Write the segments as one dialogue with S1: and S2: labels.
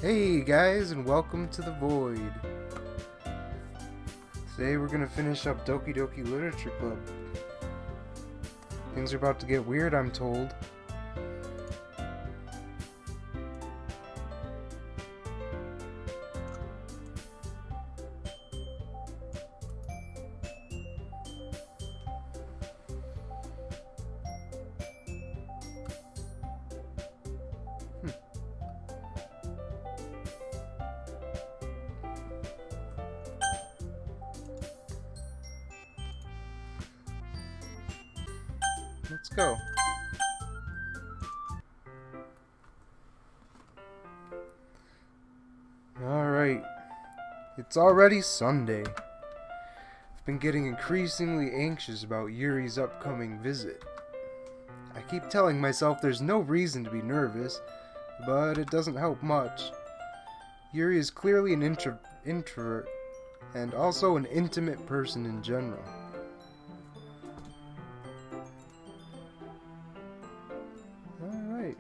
S1: Hey guys, and welcome to the Void. Today we're gonna finish up Doki Literature Club. Things are about to get weird, I'm told. Let's go. Alright. It's already Sunday. I've been getting increasingly anxious about Yuri's upcoming visit. I keep telling myself there's no reason to be nervous, but it doesn't help much. Yuri is clearly an introvert, and also an intimate person in general. Alright.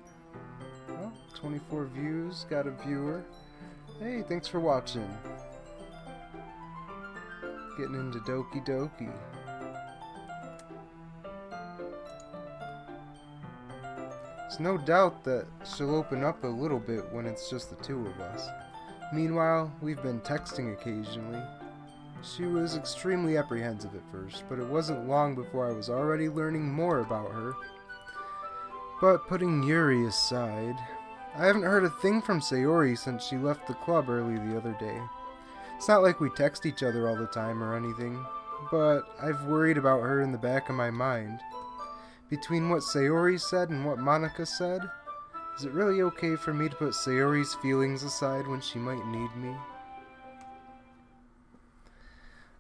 S1: Well, 24 views, got a viewer. Hey, thanks for watching. Getting into Doki. There's no doubt that she'll open up a little bit when it's just the two of us. Meanwhile, we've been texting occasionally. She was extremely apprehensive at first, but it wasn't long before I was already learning more about her. But putting Yuri aside, I haven't heard a thing from Sayori since she left the club early the other day. It's not like we text each other all the time or anything, but I've worried about her in the back of my mind. Between what Sayori said and what Monica said, is it really okay for me to put Sayori's feelings aside when she might need me? I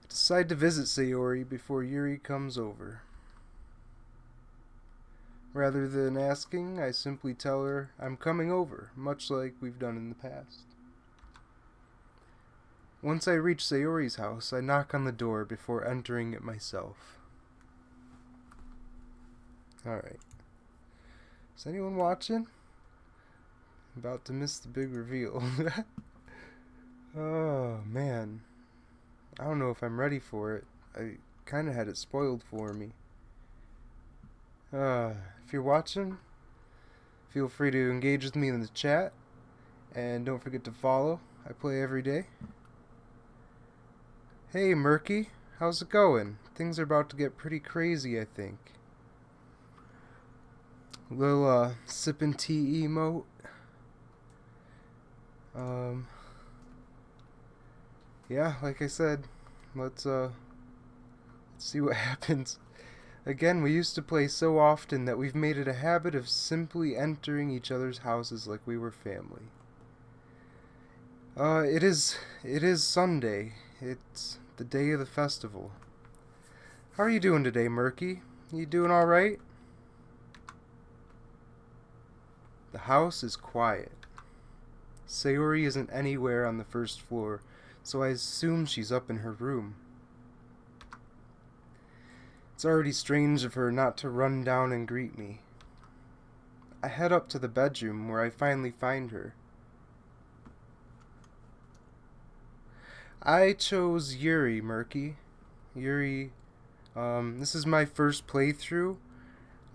S1: decide to visit Sayori before Yuri comes over. Rather than asking, I simply tell her I'm coming over, much like we've done in the past. Once I reach Sayori's house, I knock on the door before entering it myself. Alright. Is anyone watching? I'm about to miss the big reveal. Oh, man. I don't know if I'm ready for it. I kinda had it spoiled for me. If you're watching, feel free to engage with me in the chat, and don't forget to follow. I play every day. Hey Murky, how's it going? Things are about to get pretty crazy, I think. Little sippin' tea emote. Yeah, like I said, let's see what happens. Again, we used to play so often that we've made it a habit of simply entering each other's houses like we were family. It is Sunday. It's the day of the festival. How are you doing today, Murky? You doing alright? The house is quiet. Sayori isn't anywhere on the first floor, so I assume she's up in her room. It's already strange of her not to run down and greet me. I head up to the bedroom where I finally find her. I chose Yuri, Murky. Yuri, this is my first playthrough.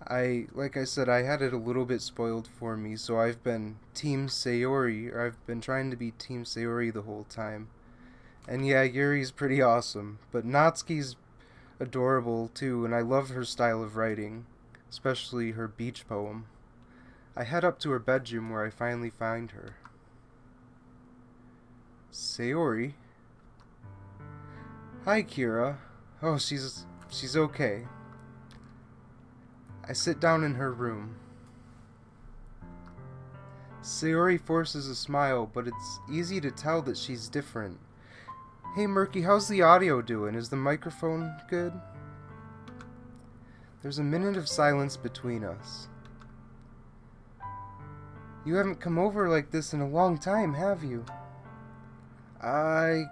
S1: Like I said, I had it a little bit spoiled for me, so I've been Team Sayori, or I've been trying to be Team Sayori the whole time. And yeah, Yuri's pretty awesome, but Natsuki's adorable too, and I love her style of writing, especially her beach poem. I head up to her bedroom where I finally find her. Sayori? Hi, Kira. Oh, she's okay. I sit down in her room. Sayori forces a smile, but it's easy to tell that she's different. Hey Murky, how's the audio doing? Is the microphone good? There's a minute of silence between us. You haven't come over like this in a long time, have you? I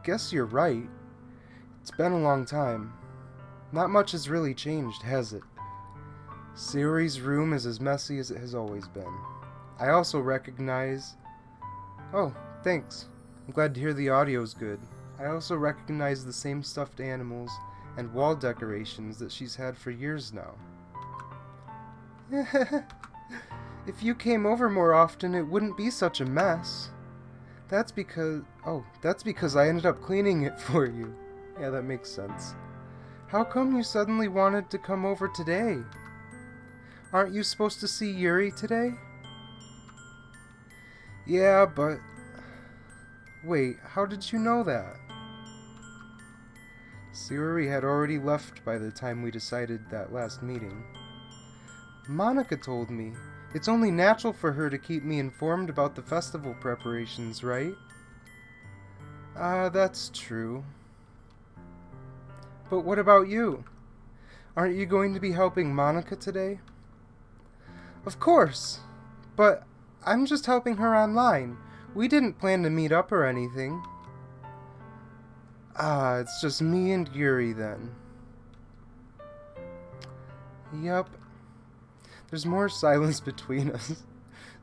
S1: guess you're right. It's been a long time. Not much has really changed, has it? Sayori's room is as messy as it has always been. I also recognize Oh, thanks. I'm glad to hear the audio's good. I also recognize the same stuffed animals and wall decorations that she's had for years now. If you came over more often, it wouldn't be such a mess. That's because I ended up cleaning it for you. Yeah, that makes sense. How come you suddenly wanted to come over today? Aren't you supposed to see Yuri today? Yeah, but... Wait, how did you know that? Sayori had already left by the time we decided that last meeting. Monica told me. It's only natural for her to keep me informed about the festival preparations, right? That's true. But what about you? Aren't you going to be helping Monica today? Of course! But I'm just helping her online. We didn't plan to meet up or anything. It's just me and Yuri then. Yup. There's more silence between us.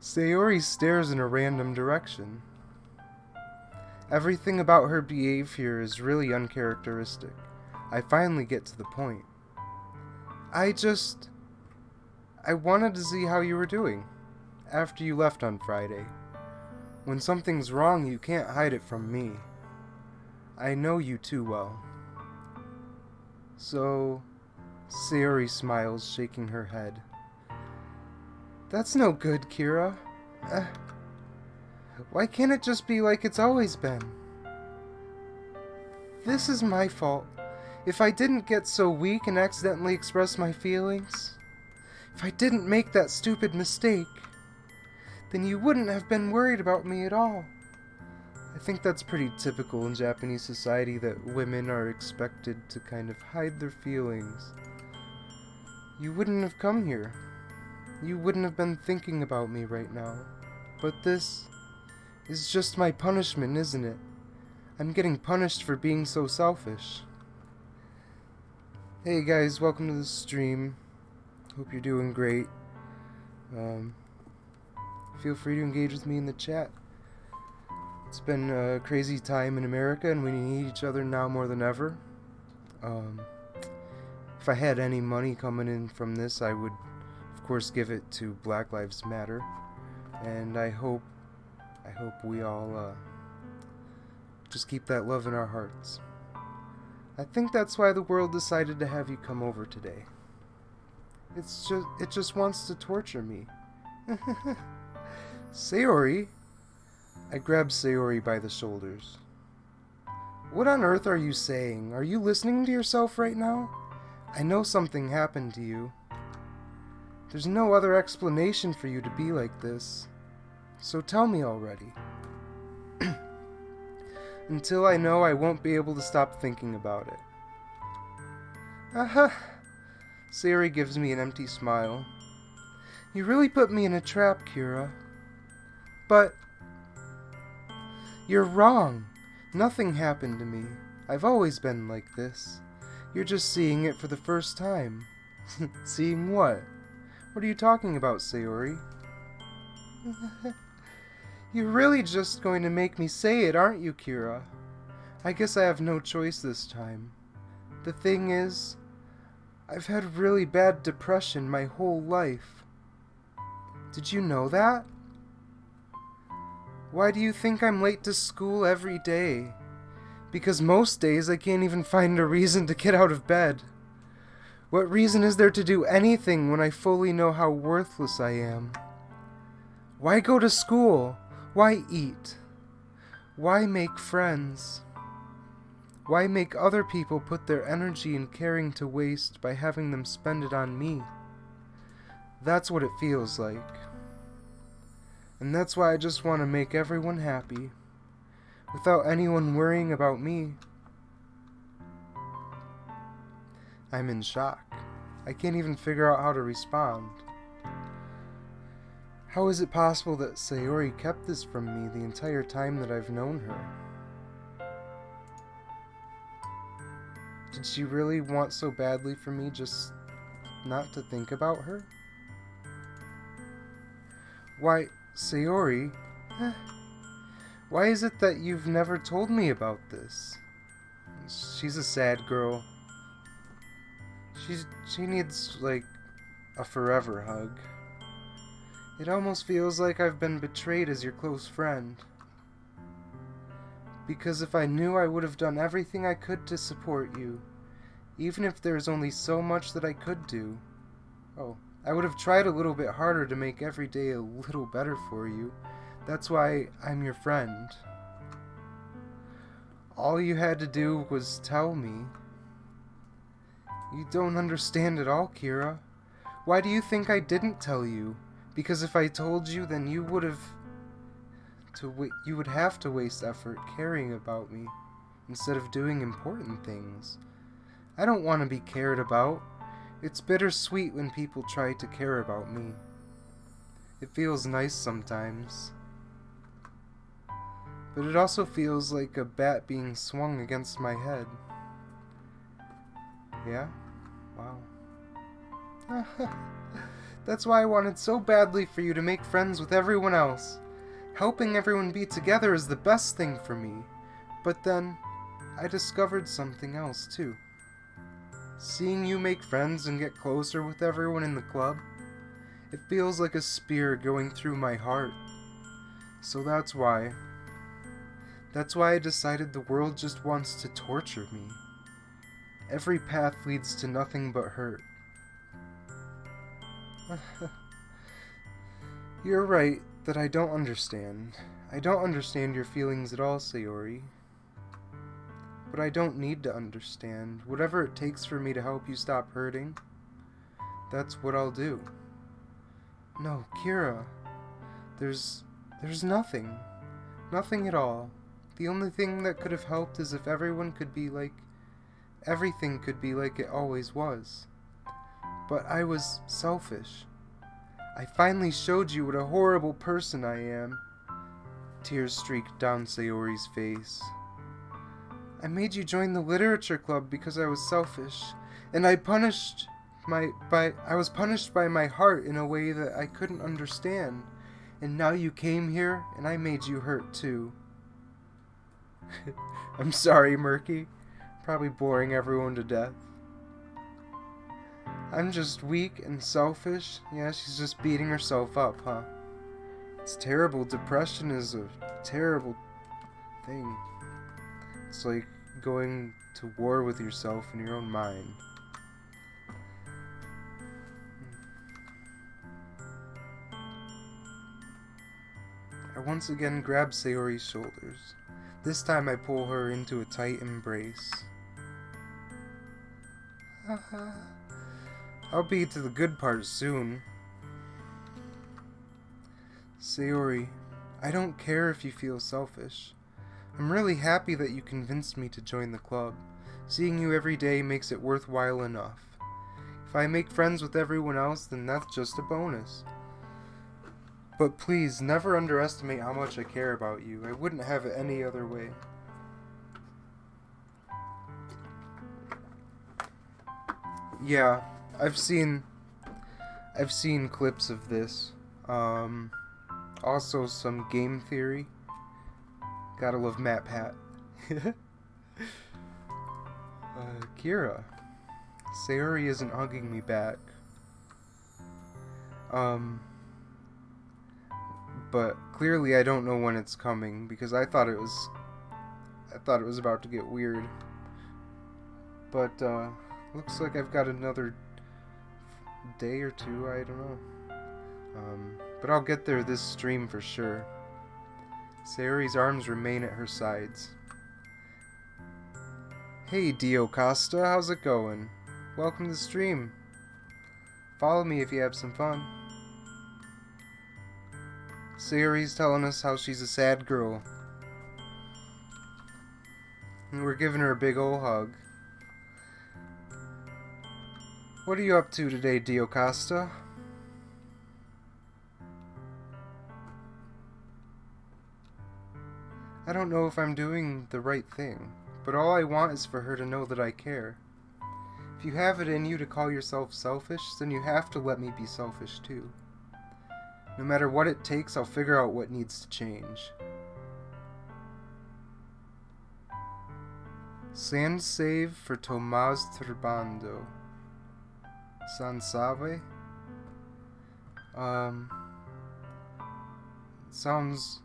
S1: Sayori stares in a random direction. Everything about her behavior is really uncharacteristic. I finally get to the point. I wanted to see how you were doing after you left on Friday. When something's wrong, you can't hide it from me. I know you too well. So, Sayori smiles, shaking her head. That's no good, Kira. Why can't it just be like it's always been? This is my fault. If I didn't get so weak and accidentally express my feelings, if I didn't make that stupid mistake, then you wouldn't have been worried about me at all. I think that's pretty typical in Japanese society that women are expected to kind of hide their feelings. You wouldn't have come here. You wouldn't have been thinking about me right now. But this is just my punishment, isn't it? I'm getting punished for being so selfish. Hey guys, welcome to the stream. Hope you're doing great. Feel free to engage with me in the chat. It's been a crazy time in America and we need each other now more than ever. If I had any money coming in from this, I would of course give it to Black Lives Matter. And I hope we all just keep that love in our hearts. I think that's why the world decided to have you come over today. It just wants to torture me. Sayori? I grabbed Sayori by the shoulders. What on earth are you saying? Are you listening to yourself right now? I know something happened to you. There's no other explanation for you to be like this. So tell me already. Until I know, I won't be able to stop thinking about it. Aha! Sayori gives me an empty smile. You really put me in a trap, Kira. But you're wrong. Nothing happened to me. I've always been like this. You're just seeing it for the first time. Seeing what? What are you talking about, Sayori? You're really just going to make me say it, aren't you, Kira? I guess I have no choice this time. The thing is, I've had really bad depression my whole life. Did you know that? Why do you think I'm late to school every day? Because most days I can't even find a reason to get out of bed. What reason is there to do anything when I fully know how worthless I am? Why go to school? Why eat? Why make friends? Why make other people put their energy and caring to waste by having them spend it on me? That's what it feels like. And that's why I just want to make everyone happy, without anyone worrying about me. I'm in shock. I can't even figure out how to respond. How is it possible that Sayori kept this from me the entire time that I've known her? Did she really want so badly for me just not to think about her? Why, Sayori, Why is it that you've never told me about this? She's a sad girl. She needs, like, a forever hug. It almost feels like I've been betrayed as your close friend. Because if I knew, I would have done everything I could to support you. Even if there's only so much that I could do. Oh, I would have tried a little bit harder to make every day a little better for you. That's why I'm your friend. All you had to do was tell me. You don't understand at all, Kira. Why do you think I didn't tell you? Because if I told you, then you would have to waste effort caring about me instead of doing important things. I don't want to be cared about. It's bittersweet when people try to care about me. It feels nice sometimes. But it also feels like a bat being swung against my head. Yeah? Wow. That's why I wanted so badly for you to make friends with everyone else. Helping everyone be together is the best thing for me. But then, I discovered something else too. Seeing you make friends and get closer with everyone in the club, it feels like a spear going through my heart. So that's why I decided the world just wants to torture me. Every path leads to nothing but hurt. You're right that I don't understand. I don't understand your feelings at all, Sayori. But I don't need to understand. Whatever it takes for me to help you stop hurting, that's what I'll do. No, Kira. There's nothing. Nothing at all. The only thing that could have helped is if everything could be like it always was. But I was selfish. I finally showed you what a horrible person I am. Tears streaked down Sayori's face. I made you join the literature club because I was selfish, and I was punished by my heart in a way that I couldn't understand. And now you came here, and I made you hurt too. I'm sorry, Murky. Probably boring everyone to death. I'm just weak and selfish. Yeah, she's just beating herself up, huh? It's terrible. Depression is a terrible thing. It's like going to war with yourself in your own mind. I once again grab Sayori's shoulders. This time I pull her into a tight embrace. I'll be to the good part soon. Sayori, I don't care if you feel selfish. I'm really happy that you convinced me to join the club. Seeing you every day makes it worthwhile enough. If I make friends with everyone else, then that's just a bonus. But please, never underestimate how much I care about you. I wouldn't have it any other way. Yeah, I've seen clips of this. Also some game theory. Gotta love Matt Pat. Kira. Sayori isn't hugging me back. But clearly I don't know when it's coming because I thought it was about to get weird. But looks like I've got another day or two, I don't know. But I'll get there this stream for sure. Sayori's arms remain at her sides. Hey Dio Costa, how's it going? Welcome to the stream. Follow me if you have some fun. Sayori's telling us how she's a sad girl. And we're giving her a big ol' hug. What are you up to today, Dio Costa? I don't know if I'm doing the right thing, but all I want is for her to know that I care. If you have it in you to call yourself selfish, then you have to let me be selfish too. No matter what it takes, I'll figure out what needs to change. Sand save for Tomás Turbando. Sansave? Sounds,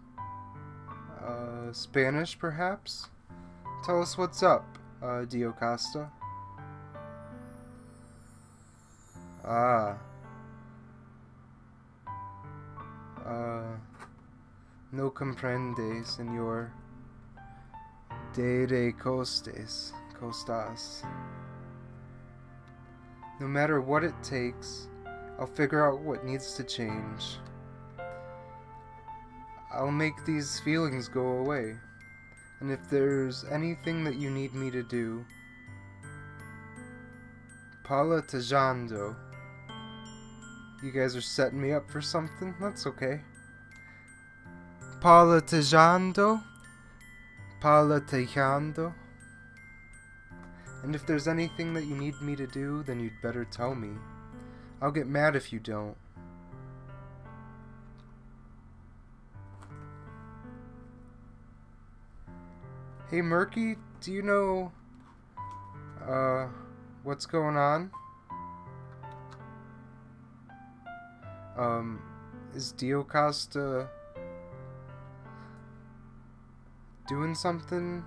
S1: Spanish, perhaps? Tell us what's up, Dio Costa. Ah. No comprende, señor. De costas. No matter what it takes, I'll figure out what needs to change. I'll make these feelings go away. And if there's anything that you need me to do, Paula Tejando. You guys are setting me up for something? That's okay. Paula Tejando? Paula Tejando? And if there's anything that you need me to do, then you'd better tell me. I'll get mad if you don't. Hey Murky, do you know, what's going on? Is Dio Costa doing something?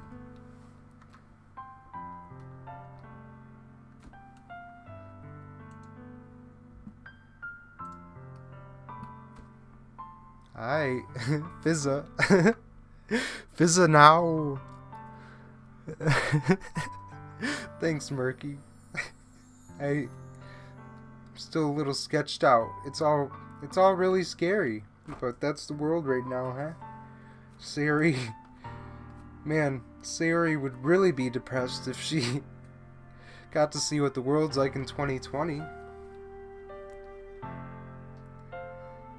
S1: Hi, Fizza. Fizza now. Thanks, Murky. I'm still a little sketched out. It's all really scary, but that's the world right now, huh? Sayori, man, Sayori would really be depressed if she got to see what the world's like in 2020.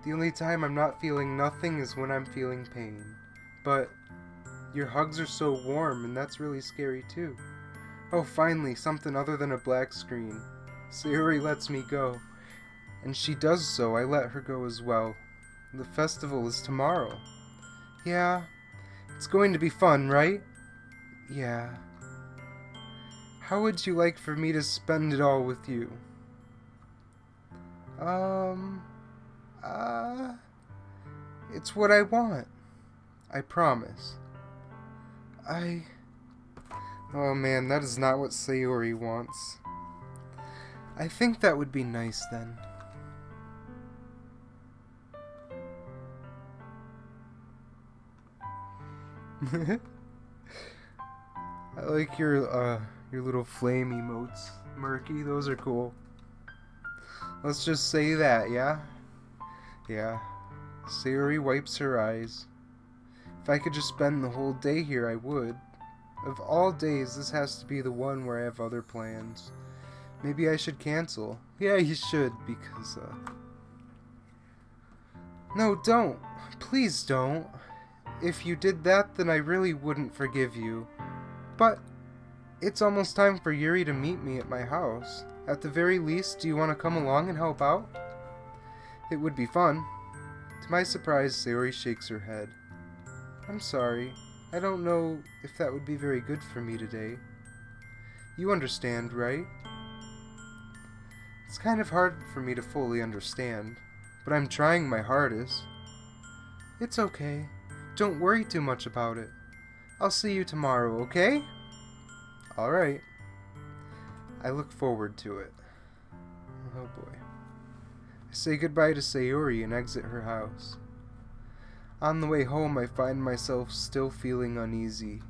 S1: The only time I'm not feeling nothing is when I'm feeling pain. But your hugs are so warm, and that's really scary too. Oh, finally, something other than a black screen. Sayori lets me go. And she does so, I let her go as well. The festival is tomorrow. Yeah, it's going to be fun, right? Yeah. How would you like for me to spend it all with you? It's what I want. I promise. Oh man, that is not what Sayori wants. I think that would be nice then. I like your little flame emotes, Murky. Those are cool. Let's just say that, yeah? Yeah. Sayori wipes her eyes. If I could just spend the whole day here, I would. Of all days, this has to be the one where I have other plans. Maybe I should cancel. Yeah, you should, because, No, don't. Please don't. If you did that, then I really wouldn't forgive you. But it's almost time for Yuri to meet me at my house. At the very least, do you want to come along and help out? It would be fun. To my surprise, Sayori shakes her head. I'm sorry. I don't know if that would be very good for me today. You understand, right? It's kind of hard for me to fully understand, but I'm trying my hardest. It's okay. Don't worry too much about it. I'll see you tomorrow, okay? Alright. I look forward to it. Oh boy. I say goodbye to Sayori and exit her house. On the way home, I find myself still feeling uneasy.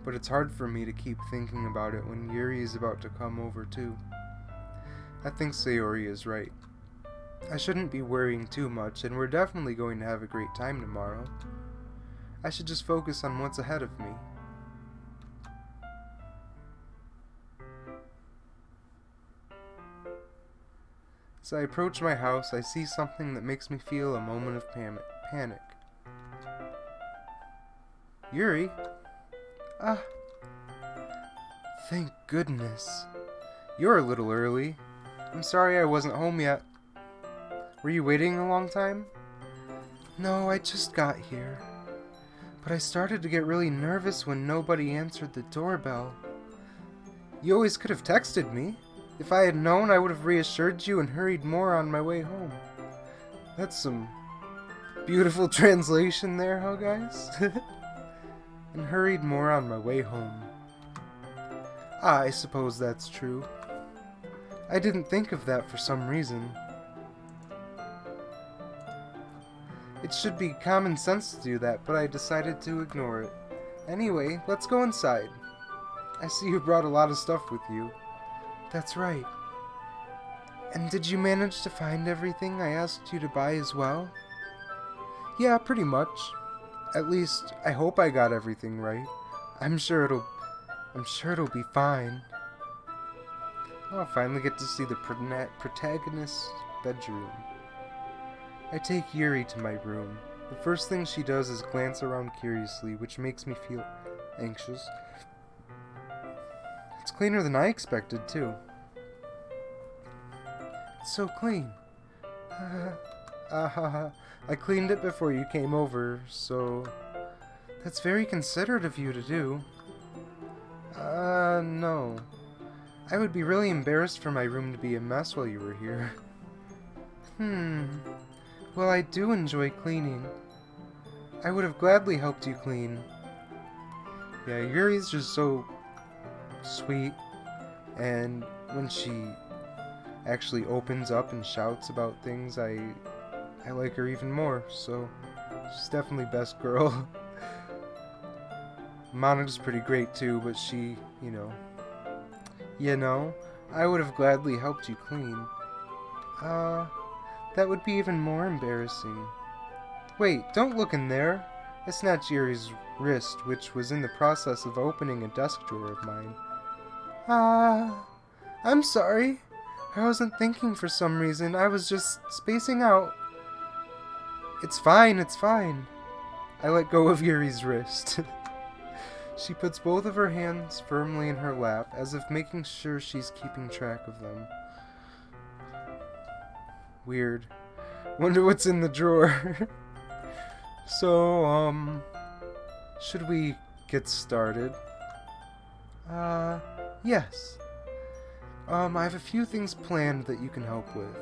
S1: But it's hard for me to keep thinking about it when Yuri is about to come over too. I think Sayori is right. I shouldn't be worrying too much, and we're definitely going to have a great time tomorrow. I should just focus on what's ahead of me. As I approach my house, I see something that makes me feel a moment of panic. Yuri? Ah. Thank goodness. You're a little early. I'm sorry I wasn't home yet. Were you waiting a long time? No, I just got here. but I started to get really nervous when nobody answered the doorbell. You always could have texted me. If I had known, I would have reassured you and hurried more on my way home. That's some beautiful translation there, huh, guys? And hurried more on my way home. I suppose that's true. I didn't think of that for some reason. It should be common sense to do that, but I decided to ignore it. Anyway, let's go inside. I see you brought a lot of stuff with you. That's right. And did you manage to find everything I asked you to buy as well? Yeah, pretty much. At least, I hope I got everything right. I'm sure it'll be fine. I'll finally get to see the protagonist's bedroom. I take Yuri to my room. The first thing she does is glance around curiously, which makes me feel anxious. It's cleaner than I expected, too. It's so clean. I cleaned it before you came over, so... That's very considerate of you to do. No. I would be really embarrassed for my room to be a mess while you were here. Well, I do enjoy cleaning. I would have gladly helped you clean. Yeah, Yuri's just so sweet, and when she actually opens up and shouts about things, I like her even more, so she's definitely best girl. Monika's pretty great too, but she, I would have gladly helped you clean. That would be even more embarrassing. Wait, don't look in there. I snatched Yuri's wrist, which was in the process of opening a desk drawer of mine. I'm sorry. I wasn't thinking for some reason. I was just spacing out. It's fine, it's fine. I let go of Yuri's wrist. She puts both of her hands firmly in her lap, as if making sure she's keeping track of them. Weird. Wonder what's in the drawer. So, should we get started? Yes. I have a few things planned that you can help with.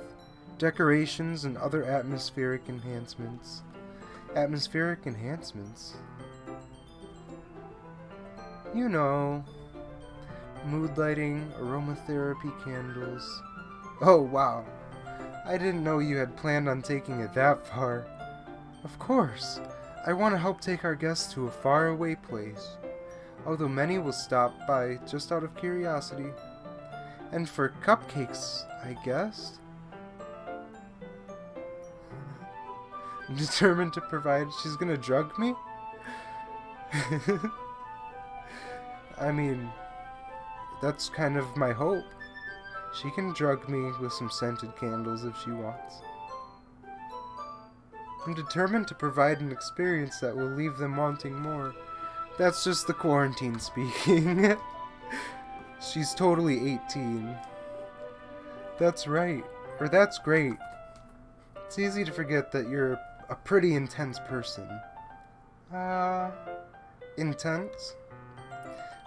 S1: Decorations and other atmospheric enhancements. Atmospheric enhancements? You know, mood lighting, aromatherapy candles. Oh, wow. I didn't know you had planned on taking it that far. Of course. I want to help take our guests to a faraway place, although many will stop by just out of curiosity. And for cupcakes, I guess? I'm determined to provide. She's gonna drug me? I mean, that's kind of my hope. She can drug me with some scented candles if she wants. I'm determined to provide an experience that will leave them wanting more. That's just the quarantine speaking. She's totally 18. That's right. Or that's great. It's easy to forget that you're a pretty intense person. Intense?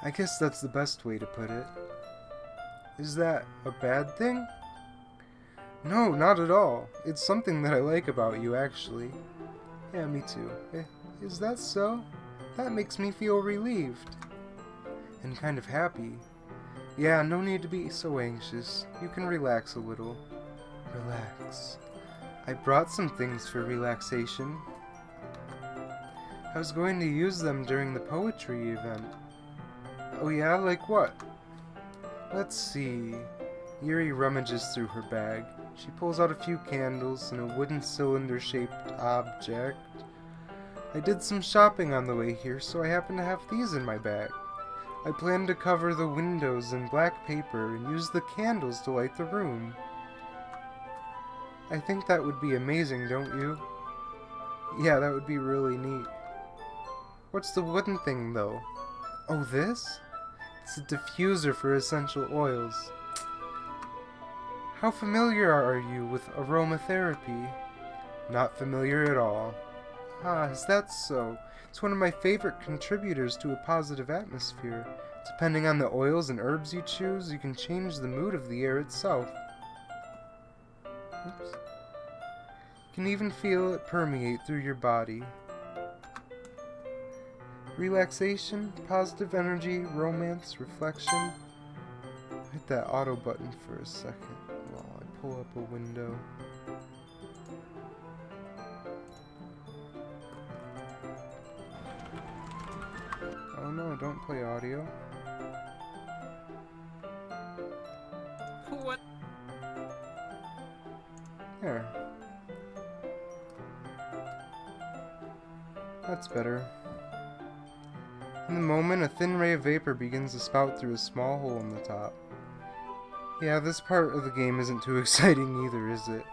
S1: I guess that's the best way to put it. Is that a bad thing? No, not at all. It's something that I like about you, actually. Yeah, me too. Is that so? That makes me feel relieved. And kind of happy. Yeah, no need to be so anxious. You can relax a little. Relax. I brought some things for relaxation. I was going to use them during the poetry event. Oh yeah, like what? Let's see. Yuri rummages through her bag. She pulls out a few candles and a wooden cylinder-shaped object. I did some shopping on the way here, so I happen to have these in my bag. I plan to cover the windows in black paper and use the candles to light the room. I think that would be amazing, don't you? Yeah, that would be really neat. What's the wooden thing, though? Oh, this? It's a diffuser for essential oils. How familiar are you with aromatherapy? Not familiar at all. Ah, is that so? It's one of my favorite contributors to a positive atmosphere. Depending on the oils and herbs you choose, you can change the mood of the air itself. Oops. You can even feel it permeate through your body. Relaxation, positive energy, romance, reflection. Hit that auto button for a second while I pull up a window. Oh no, don't play audio.
S2: What?
S1: There. That's better. In the moment, a thin ray of vapor begins to spout through a small hole in the top. Yeah, this part of the game isn't too exciting either, is it?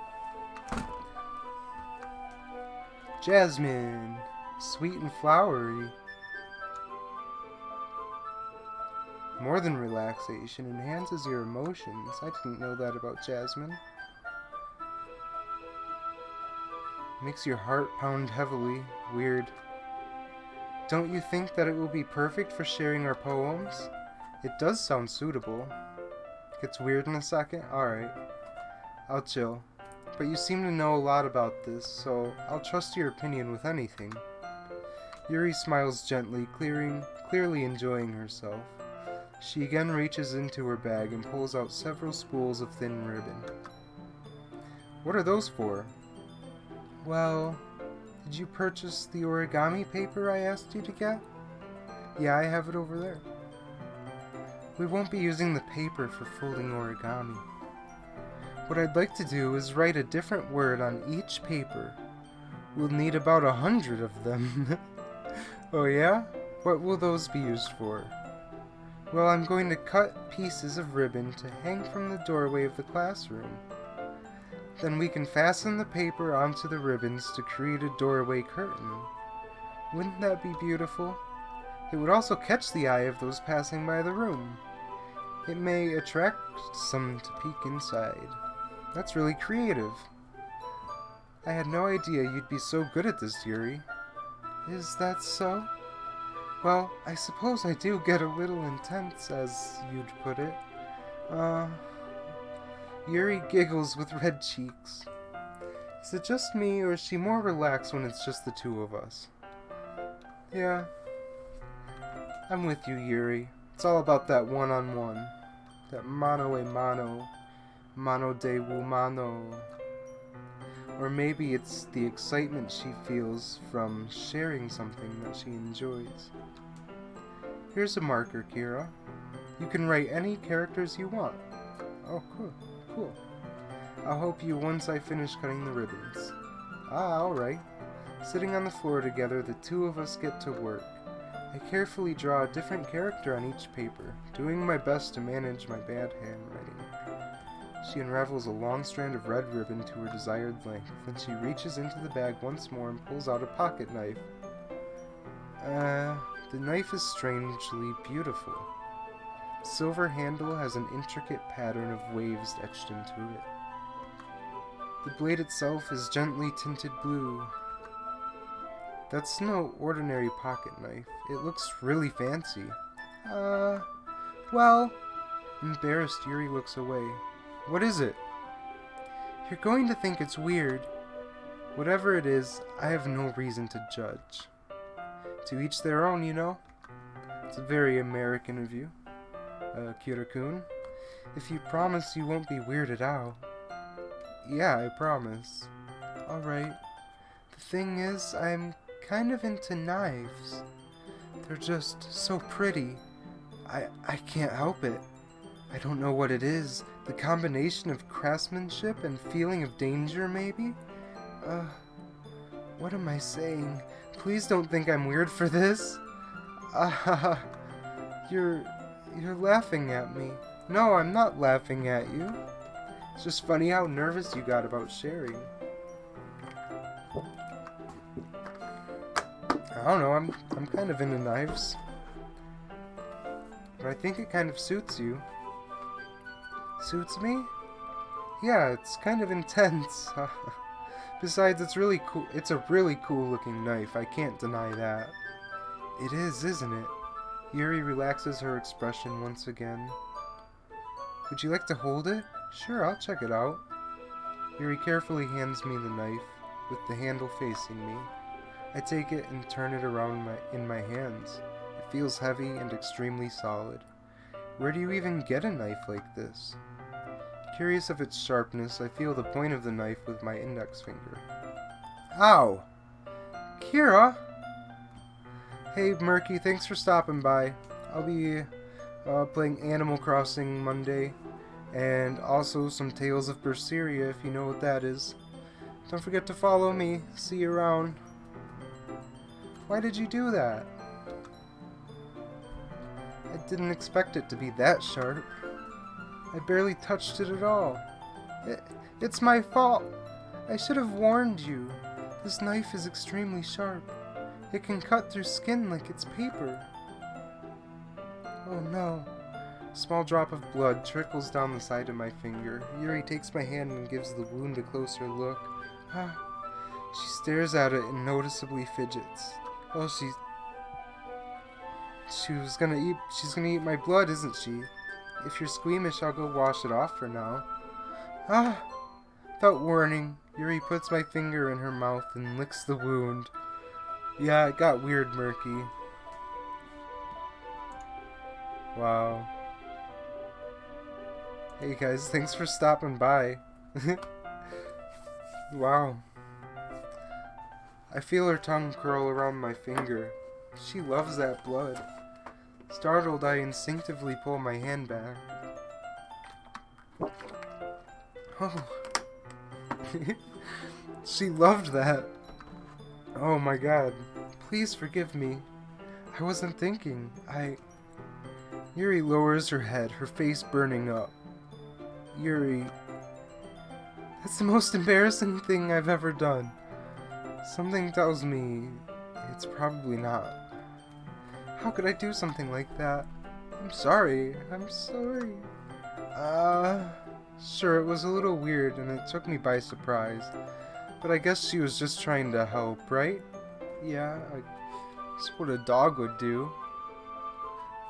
S1: Jasmine! Sweet and flowery. More than relaxation, enhances your emotions. I didn't know that about Jasmine. Makes your heart pound heavily. Weird. Don't you think that it will be perfect for sharing our poems? It does sound suitable. Gets weird in a second? Alright. I'll chill. But you seem to know a lot about this, so I'll trust your opinion with anything. Yuri smiles gently, clearly enjoying herself. She again reaches into her bag and pulls out several spools of thin ribbon. What are those for? Well, did you purchase the origami paper I asked you to get? Yeah, I have it over there. We won't be using the paper for folding origami. What I'd like to do is write a different word on each paper. We'll need about 100 of them. Oh yeah? What will those be used for? Well, I'm going to cut pieces of ribbon to hang from the doorway of the classroom. Then we can fasten the paper onto the ribbons to create a doorway curtain. Wouldn't that be beautiful? It would also catch the eye of those passing by the room. It may attract some to peek inside. That's really creative. I had no idea you'd be so good at this, Yuri. Is that so? Well, I suppose I do get a little intense, as you'd put it. Yuri giggles with red cheeks. Is it just me, or is she more relaxed when it's just the two of us? Yeah. I'm with you, Yuri. It's all about that one-on-one. That mano a mano. Mano de wumano. Or maybe it's the excitement she feels from sharing something that she enjoys. Here's a marker, Kira. You can write any characters you want. Oh, cool. I'll help you once I finish cutting the ribbons. Ah, alright. Sitting on the floor together, the two of us get to work. I carefully draw a different character on each paper, doing my best to manage my bad handwriting. She unravels a long strand of red ribbon to her desired length, then she reaches into the bag once more and pulls out a pocket knife. The knife is strangely beautiful. The silver handle has an intricate pattern of waves etched into it. The blade itself is gently tinted blue. That's no ordinary pocket knife. It looks really fancy. Well... Embarrassed, Yuri looks away. What is it? You're going to think it's weird. Whatever it is, I have no reason to judge. To each their own, you know? It's a very American of you, Kira-kun. If you promise you won't be weirded out. Yeah, I promise. Alright. The thing is, I'm kind of into knives. They're just so pretty. I can't help it. I don't know what it is. The combination of craftsmanship and feeling of danger, maybe? What am I saying? Please don't think I'm weird for this. You're laughing at me. No, I'm not laughing at you. It's just funny how nervous you got about sharing. I don't know, I'm kind of into knives. But I think it kind of suits you. Suits me? Yeah, it's kind of intense. Besides, it's really cool. It's a really cool looking knife. I can't deny that. It is, isn't it? Yuri relaxes her expression once again. Would you like to hold it? Sure, I'll check it out. Yuri carefully hands me the knife, with the handle facing me. I take it and turn it around in my hands. It feels heavy and extremely solid. Where do you even get a knife like this? Curious of its sharpness, I feel the point of the knife with my index finger. Ow! Kira! Hey, Murky, thanks for stopping by. I'll be playing Animal Crossing Monday, and also some Tales of Berseria, if you know what that is. Don't forget to follow me. See you around. Why did you do that? I didn't expect it to be that sharp. I barely touched it at all. It's my fault. I should have warned you. This knife is extremely sharp. It can cut through skin like it's paper. Oh no. A small drop of blood trickles down the side of my finger. Yuri takes my hand and gives the wound a closer look. She stares at it and noticeably fidgets. Oh, she's gonna eat my blood, isn't she? If you're squeamish, I'll go wash it off for now. Without warning, Yuri puts my finger in her mouth and licks the wound. Yeah, it got weird, Murky. Wow. Hey guys, thanks for stopping by. Wow. I feel her tongue curl around my finger. She loves that blood. Startled, I instinctively pull my hand back. Oh. She loved that. Oh my god. Please forgive me. I wasn't thinking. Yuri lowers her head, her face burning up. Yuri. That's the most embarrassing thing I've ever done. Something tells me it's probably not. How could I do something like that? I'm sorry. Sure, it was a little weird and it took me by surprise. But I guess she was just trying to help, right? Yeah, that's what a dog would do.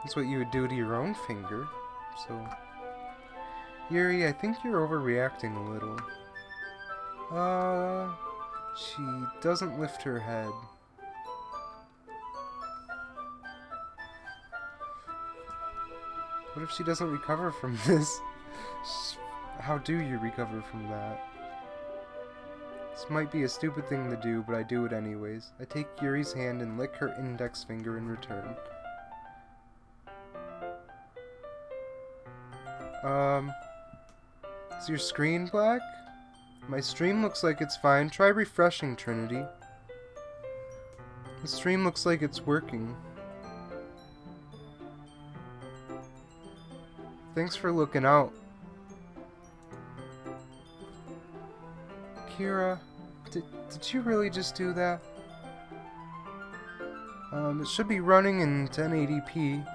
S1: That's what you would do to your own finger. So, Yuri, I think you're overreacting a little. She doesn't lift her head. What if she doesn't recover from this? How do you recover from that? This might be a stupid thing to do, but I do it anyways. I take Yuri's hand and lick her index finger in return. Is your screen black? My stream looks like it's fine. Try refreshing, Trinity. The stream looks like it's working. Thanks for looking out. Kira, did you really just do that? It should be running in 1080p.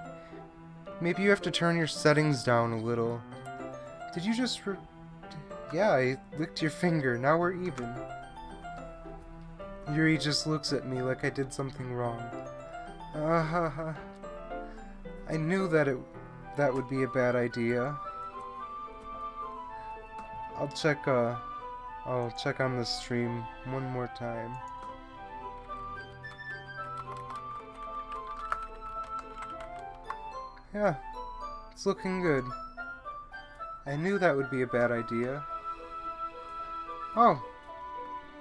S1: Maybe you have to turn your settings down a little. Did you just Yeah, I licked your finger. Now we're even. Yuri just looks at me like I did something wrong. I knew that would be a bad idea. I'll check on the stream one more time. Yeah, it's looking good. I knew that would be a bad idea. Oh,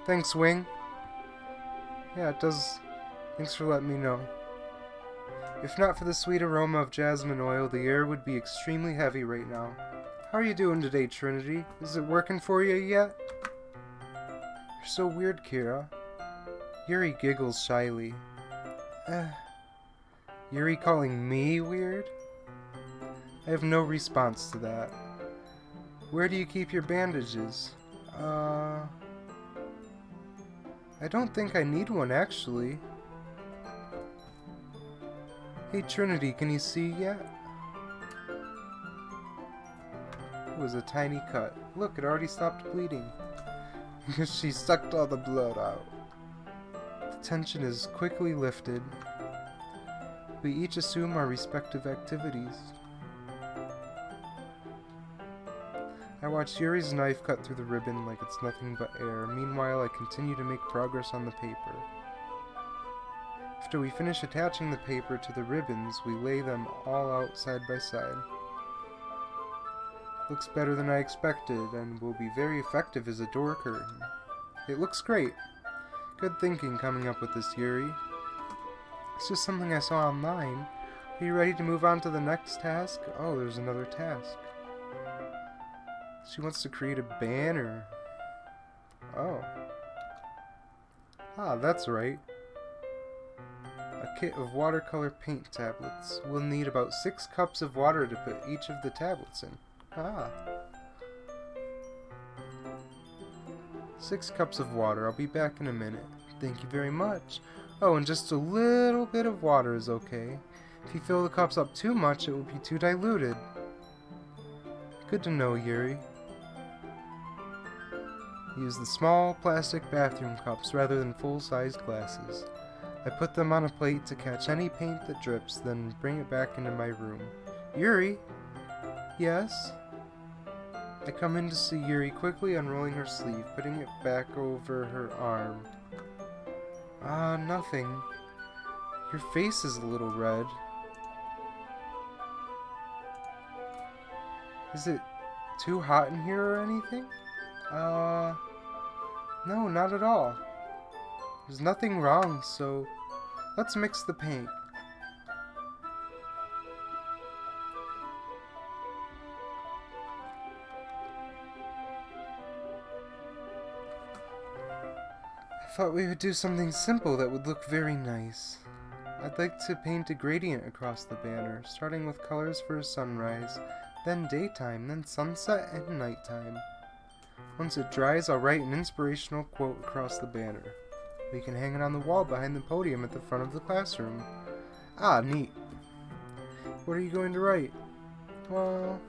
S1: thanks, Wing. Yeah, it does. Thanks for letting me know. If not for the sweet aroma of jasmine oil, the air would be extremely heavy right now. How are you doing today, Trinity? Is it working for you yet? You're so weird, Kira. Yuri giggles shyly. Yuri calling me weird? I have no response to that. Where do you keep your bandages? I don't think I need one, actually. Hey, Trinity, can you see yet? It was a tiny cut. Look, it already stopped bleeding. because she sucked all the blood out. The tension is quickly lifted. We each assume our respective activities. I watch Yuri's knife cut through the ribbon like it's nothing but air. Meanwhile, I continue to make progress on the paper. After we finish attaching the paper to the ribbons, we lay them all out side by side. Looks better than I expected, and will be very effective as a door curtain. It looks great. Good thinking coming up with this, Yuri. It's just something I saw online. Are you ready to move on to the next task? Oh, there's another task. She wants to create a banner. Oh. Ah, that's right. A kit of watercolor paint tablets. We'll need about 6 cups of water to put each of the tablets in. Ah. 6 cups of water. I'll be back in a minute. Thank you very much. Oh, and just a little bit of water is okay. If you fill the cups up too much, it will be too diluted. Good to know, Yuri. Use the small plastic bathroom cups rather than full-size glasses. I put them on a plate to catch any paint that drips, then bring it back into my room. Yuri? Yes? I come in to see Yuri quickly unrolling her sleeve, putting it back over her arm. Ah, nothing. Your face is a little red. Is it too hot in here or anything? No, not at all. There's nothing wrong, so let's mix the paint. I thought we would do something simple that would look very nice. I'd like to paint a gradient across the banner, starting with colors for a sunrise, then daytime, then sunset and nighttime. Once it dries, I'll write an inspirational quote across the banner. We can hang it on the wall behind the podium at the front of the classroom. Ah, neat. What are you going to write? Well,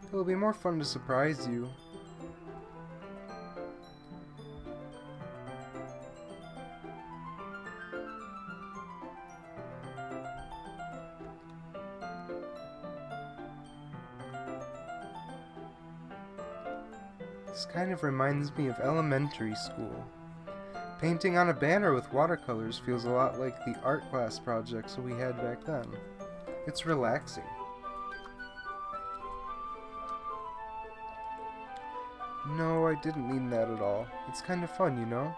S1: it will be more fun to surprise you. This kind of reminds me of elementary school. Painting on a banner with watercolors feels a lot like the art class projects we had back then. It's relaxing. No, I didn't mean that at all. It's kind of fun, you know?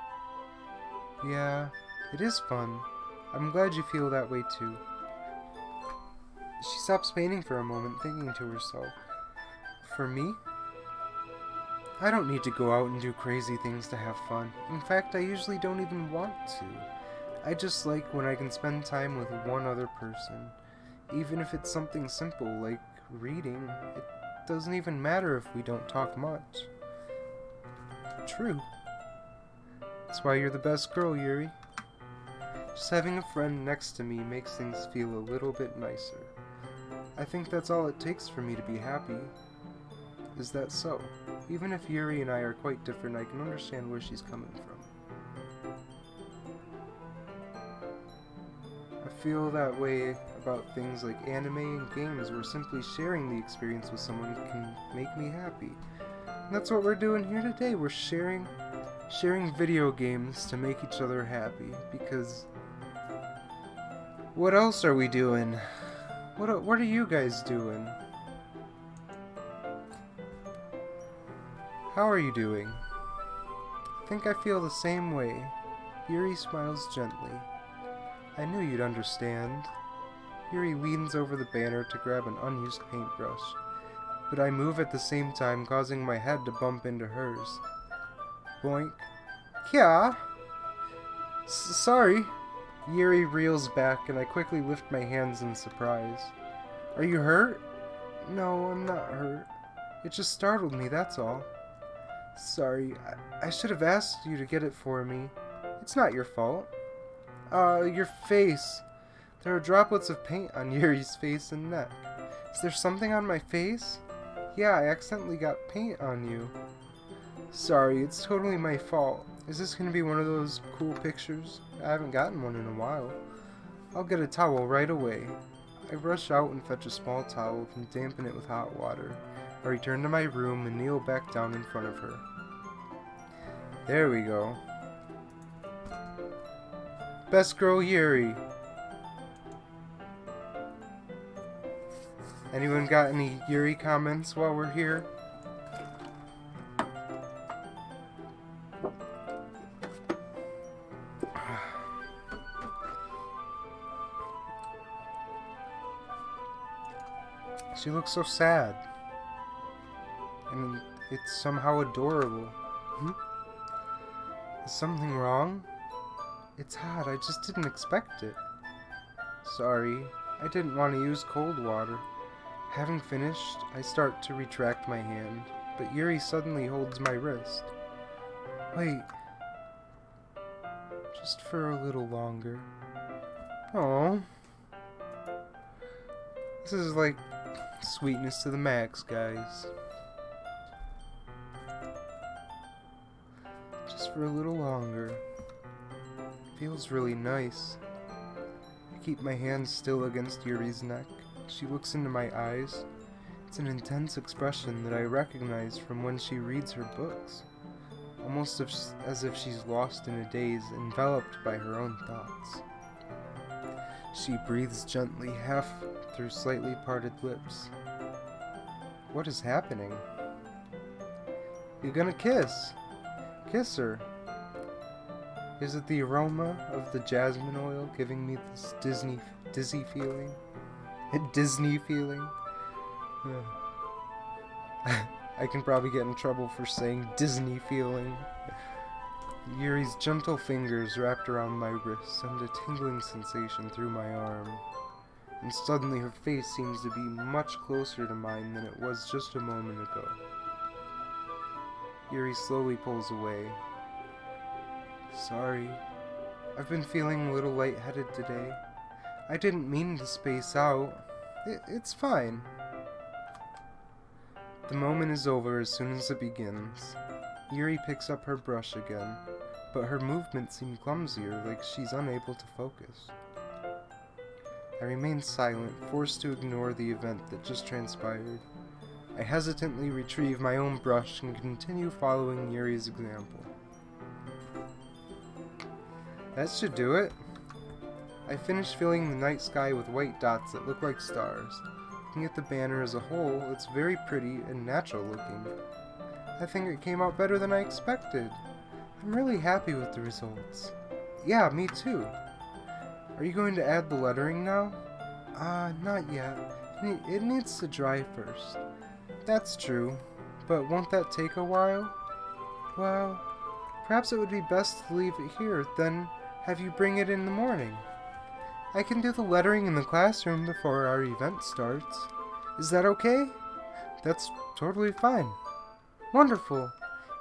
S1: Yeah, it is fun. I'm glad you feel that way too. She stops painting for a moment, thinking to herself, for me? I don't need to go out and do crazy things to have fun. In fact, I usually don't even want to. I just like when I can spend time with one other person. Even if it's something simple like reading, it doesn't even matter if we don't talk much. True. That's why you're the best girl, Yuri. Just having a friend next to me makes things feel a little bit nicer. I think that's all it takes for me to be happy. Is that so? Even if Yuri and I are quite different, I can understand where she's coming from. I feel that way about things like anime and games, where simply sharing the experience with someone can make me happy. And that's what we're doing here today. We're sharing video games to make each other happy, because what else are we doing? What are you guys doing? How are you doing? I think I feel the same way. Yuri smiles gently. I knew you'd understand. Yuri leans over the banner to grab an unused paintbrush, but I move at the same time, causing my head to bump into hers. Boink. Yeah. Sorry. Yuri reels back, and I quickly lift my hands in surprise. Are you hurt? No, I'm not hurt. It just startled me, that's all. Sorry, I should have asked you to get it for me. It's not your fault. Your face. There are droplets of paint on Yuri's face and neck. Is there something on my face? Yeah, I accidentally got paint on you. Sorry, it's totally my fault. Is this gonna be one of those cool pictures? I haven't gotten one in a while. I'll get a towel right away. I rush out and fetch a small towel and dampen it with hot water. I return to my room and kneel back down in front of her. There we go. Best girl Yuri. Anyone got any Yuri comments while we're here? She looks so sad. And it's somehow adorable. Is something wrong? It's hot, I just didn't expect it. Sorry, I didn't want to use cold water. Having finished, I start to retract my hand, but Yuri suddenly holds my wrist. Wait. Just for a little longer. Oh. This is like sweetness to the max, guys. Just for a little longer. Feels really nice. I keep my hands still against Yuri's neck. She looks into my eyes. It's an intense expression that I recognize from when she reads her books. Almost as if she's lost in a daze, enveloped by her own thoughts. She breathes gently, half through slightly parted lips. What is happening? You're gonna kiss. Kiss her. Is it the aroma of the jasmine oil giving me this dizzy feeling? A Disney feeling? I can probably get in trouble for saying Disney feeling. Yuri's gentle fingers wrapped around my wrist send a tingling sensation through my arm. And suddenly her face seems to be much closer to mine than it was just a moment ago. Yuri slowly pulls away. Sorry. I've been feeling a little lightheaded today. I didn't mean to space out. It's fine. The moment is over as soon as it begins. Yuri picks up her brush again, but her movements seem clumsier, like she's unable to focus. I remain silent, forced to ignore the event that just transpired. I hesitantly retrieve my own brush and continue following Yuri's example. That should do it. I finished filling the night sky with white dots that look like stars. Looking at the banner as a whole, it's very pretty and natural looking. I think it came out better than I expected. I'm really happy with the results. Yeah, me too. Are you going to add the lettering now? Not yet. It needs to dry first. That's true, but won't that take a while? Well, perhaps it would be best to leave it here, then have you bring it in the morning. I can do the lettering in the classroom before our event starts. Is that okay? That's totally fine. Wonderful.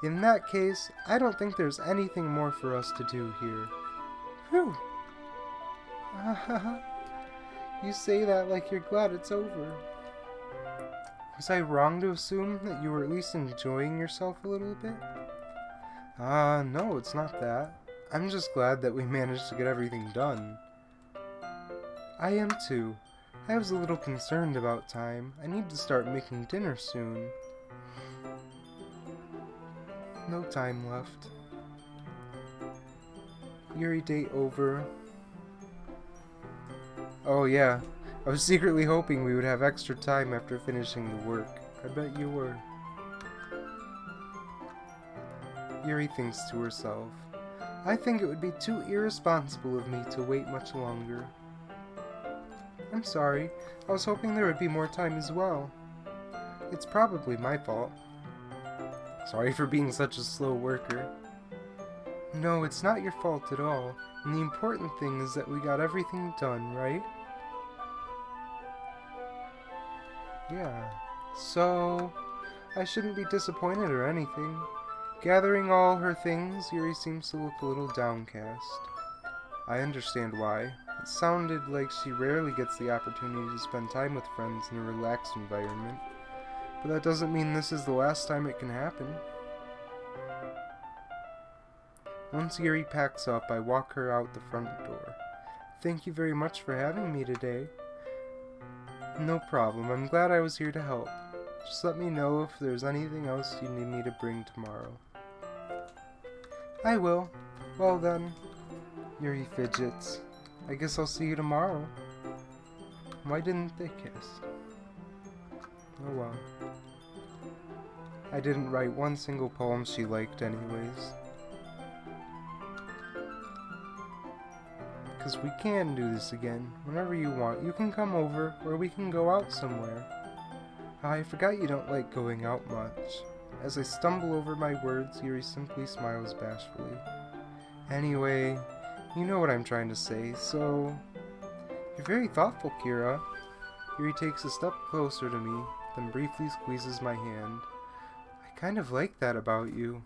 S1: In that case, I don't think there's anything more for us to do here. Phew. You say that like you're glad it's over. Was I wrong to assume that you were at least enjoying yourself a little bit? No, it's not that. I'm just glad that we managed to get everything done. I am too. I was a little concerned about time. I need to start making dinner soon. No time left. Yuri date over. Oh yeah, I was secretly hoping we would have extra time after finishing the work. I bet you were. Yuri thinks to herself, I think it would be too irresponsible of me to wait much longer. I'm sorry, I was hoping there would be more time as well. It's probably my fault. Sorry for being such a slow worker. No, it's not your fault at all, and the important thing is that we got everything done, right? Yeah, so I shouldn't be disappointed or anything. Gathering all her things, Yuri seems to look a little downcast. I understand why. It sounded like she rarely gets the opportunity to spend time with friends in a relaxed environment, but that doesn't mean this is the last time it can happen. Once Yuri packs up, I walk her out the front door. Thank you very much for having me today. No problem. I'm glad I was here to help. Just let me know if there's anything else you need me to bring tomorrow. I will. Well then, Yuri fidgets. I guess I'll see you tomorrow. Why didn't they kiss? Oh well. I didn't write one single poem she liked anyways. Because we can do this again, whenever you want. You can come over, or we can go out somewhere. I forgot you don't like going out much. As I stumble over my words, Yuri simply smiles bashfully. Anyway, you know what I'm trying to say, so... You're very thoughtful, Kira. Yuri takes a step closer to me, then briefly squeezes my hand. I kind of like that about you.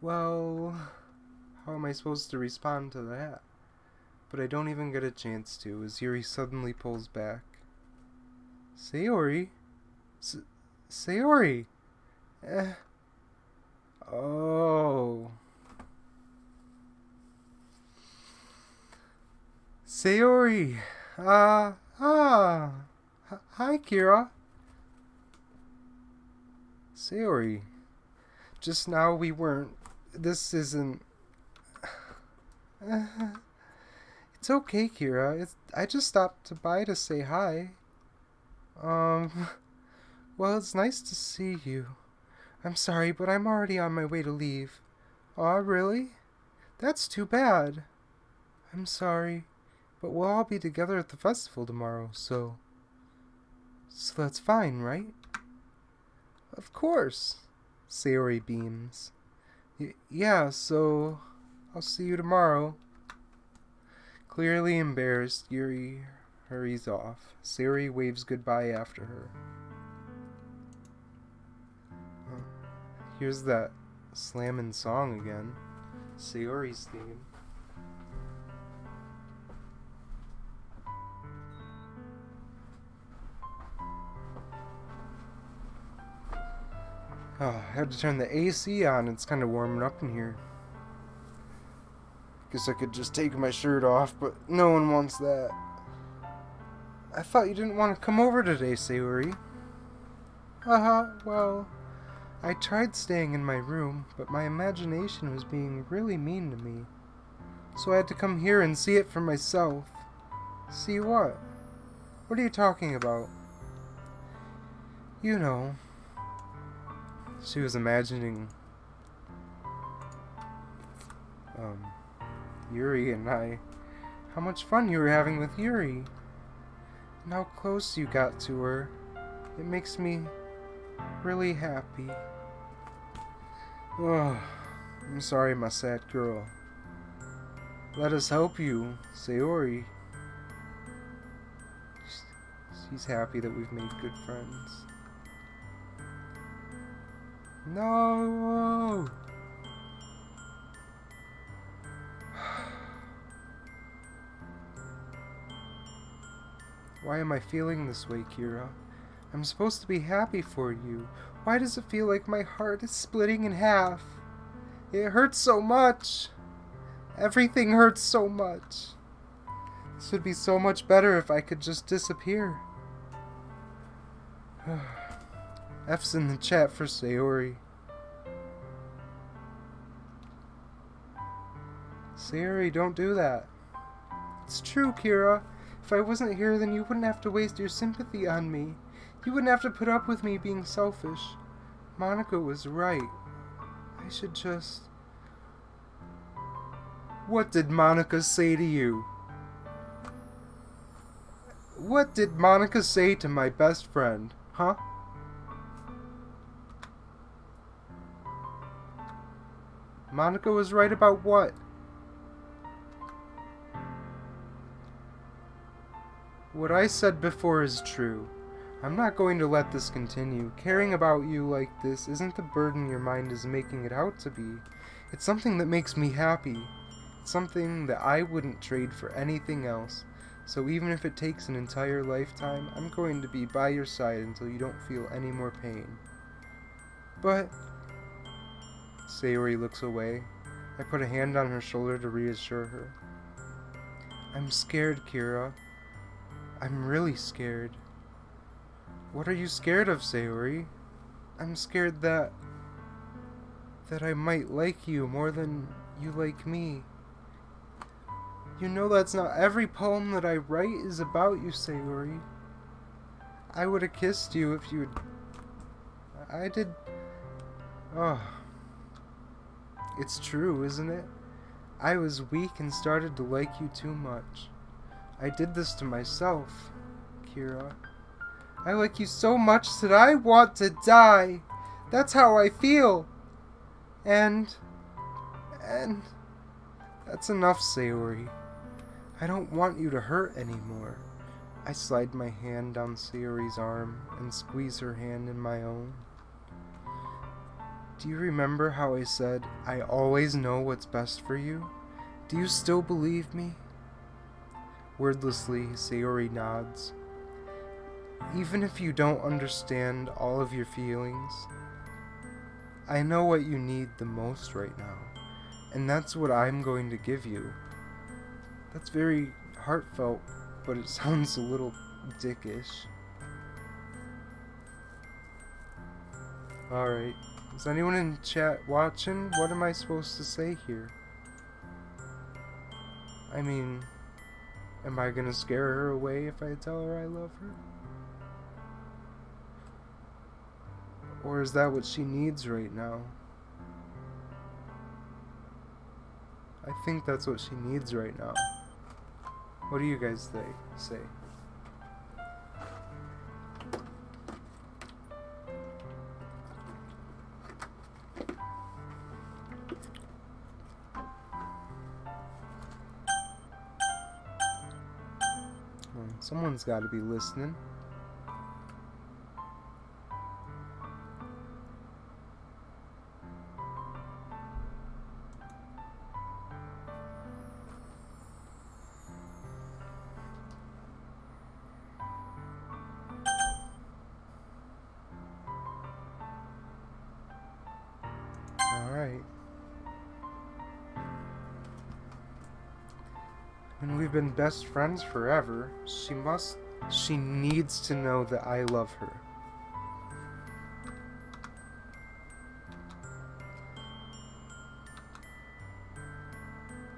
S1: Well, how am I supposed to respond to that? But I don't even get a chance to, as Yuri suddenly pulls back. Sayori? Sayori! Oh. Sayori! Hi, Kira. Sayori. Just now we weren't. This isn't... It's okay, Kira. I just stopped by to say hi. Well, it's nice to see you. I'm sorry, but I'm already on my way to leave. Aw, really? That's too bad. I'm sorry, but we'll all be together at the festival tomorrow, so that's fine, right? Of course. Sayori beams. Yeah, so I'll see you tomorrow. Clearly embarrassed, Yuri hurries off. Sayori waves goodbye after her. Here's that slammin' song again. Sayori's theme. Oh, I had to turn the AC on. It's kind of warming up in here. Guess I could just take my shirt off, but no one wants that. I thought you didn't want to come over today, Sayori. Well, I tried staying in my room, but my imagination was being really mean to me. So I had to come here and see it for myself. See what? What are you talking about? You know. She was imagining Yuri and I. How much fun you were having with Yuri. And how close you got to her. It makes me really happy. Oh, I'm sorry, my sad girl. Let us help you, Sayori. She's happy that we've made good friends. No! Why am I feeling this way, Kira? I'm supposed to be happy for you. Why does it feel like my heart is splitting in half? It hurts so much. Everything hurts so much. This would be so much better if I could just disappear. F's in the chat for Sayori. Sayori, don't do that. It's true, Kira. If I wasn't here, then you wouldn't have to waste your sympathy on me. You wouldn't have to put up with me being selfish. Monica was right. I should just... What did Monica say to you? What did Monica say to my best friend, huh? Monica was right about what? What I said before is true. I'm not going to let this continue. Caring about you like this isn't the burden your mind is making it out to be. It's something that makes me happy. It's something that I wouldn't trade for anything else. So even if it takes an entire lifetime, I'm going to be by your side until you don't feel any more pain. But... Sayori looks away. I put a hand on her shoulder to reassure her. I'm scared, Kira. I'm really scared. What are you scared of, Sayori? I'm scared that I might like you more than you like me. You know that's not every poem that I write is about you, Sayori. I would have kissed you if you'd... I did... Oh. It's true, isn't it? I was weak and started to like you too much. I did this to myself, Kira. I like you so much that I want to die. That's how I feel. And that's enough, Sayori. I don't want you to hurt anymore. I slide my hand down Sayori's arm and squeeze her hand in my own. Do you remember how I said, I always know what's best for you? Do you still believe me? Wordlessly, Sayori nods. Even if you don't understand all of your feelings, I know what you need the most right now, and that's what I'm going to give you. That's very heartfelt, but it sounds a little dickish. Alright, is anyone in chat watching? What am I supposed to say here? I mean, am I gonna scare her away if I tell her I love her? Or is that what she needs right now? I think that's what she needs right now. What do you guys say? Someone's got to be listening. Alright. When we've been best friends forever, she needs to know that I love her.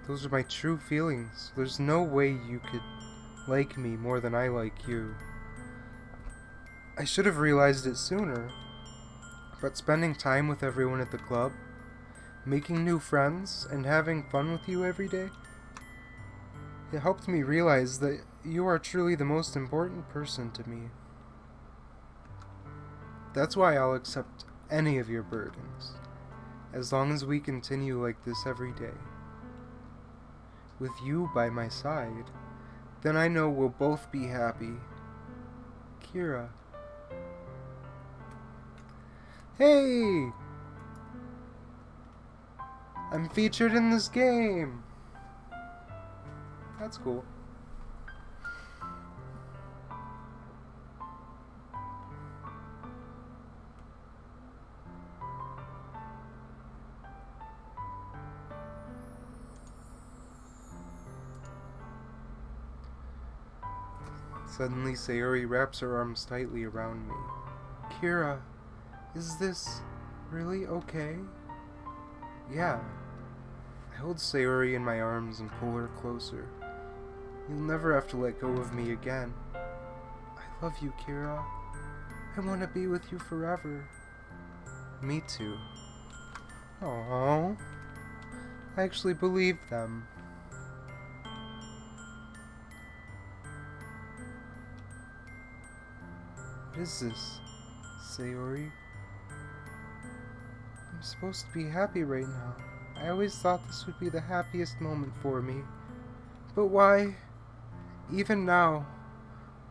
S1: Those are my true feelings. There's no way you could like me more than I like you. I should have realized it sooner, but spending time with everyone at the club, making new friends, and having fun with you every day, it helped me realize that you are truly the most important person to me. That's why I'll accept any of your burdens, as long as we continue like this every day. With you by my side, then I know we'll both be happy. Kira. Hey! I'm featured in this game! That's cool. Suddenly, Sayori wraps her arms tightly around me. Kira, is this really okay? Yeah. I hold Sayori in my arms and pull her closer. You'll never have to let go of me again. I love you, Kira. I want to be with you forever. Me too. Aww. I actually believe them. What is this, Sayori? I'm supposed to be happy right now. I always thought this would be the happiest moment for me. But why? Even now,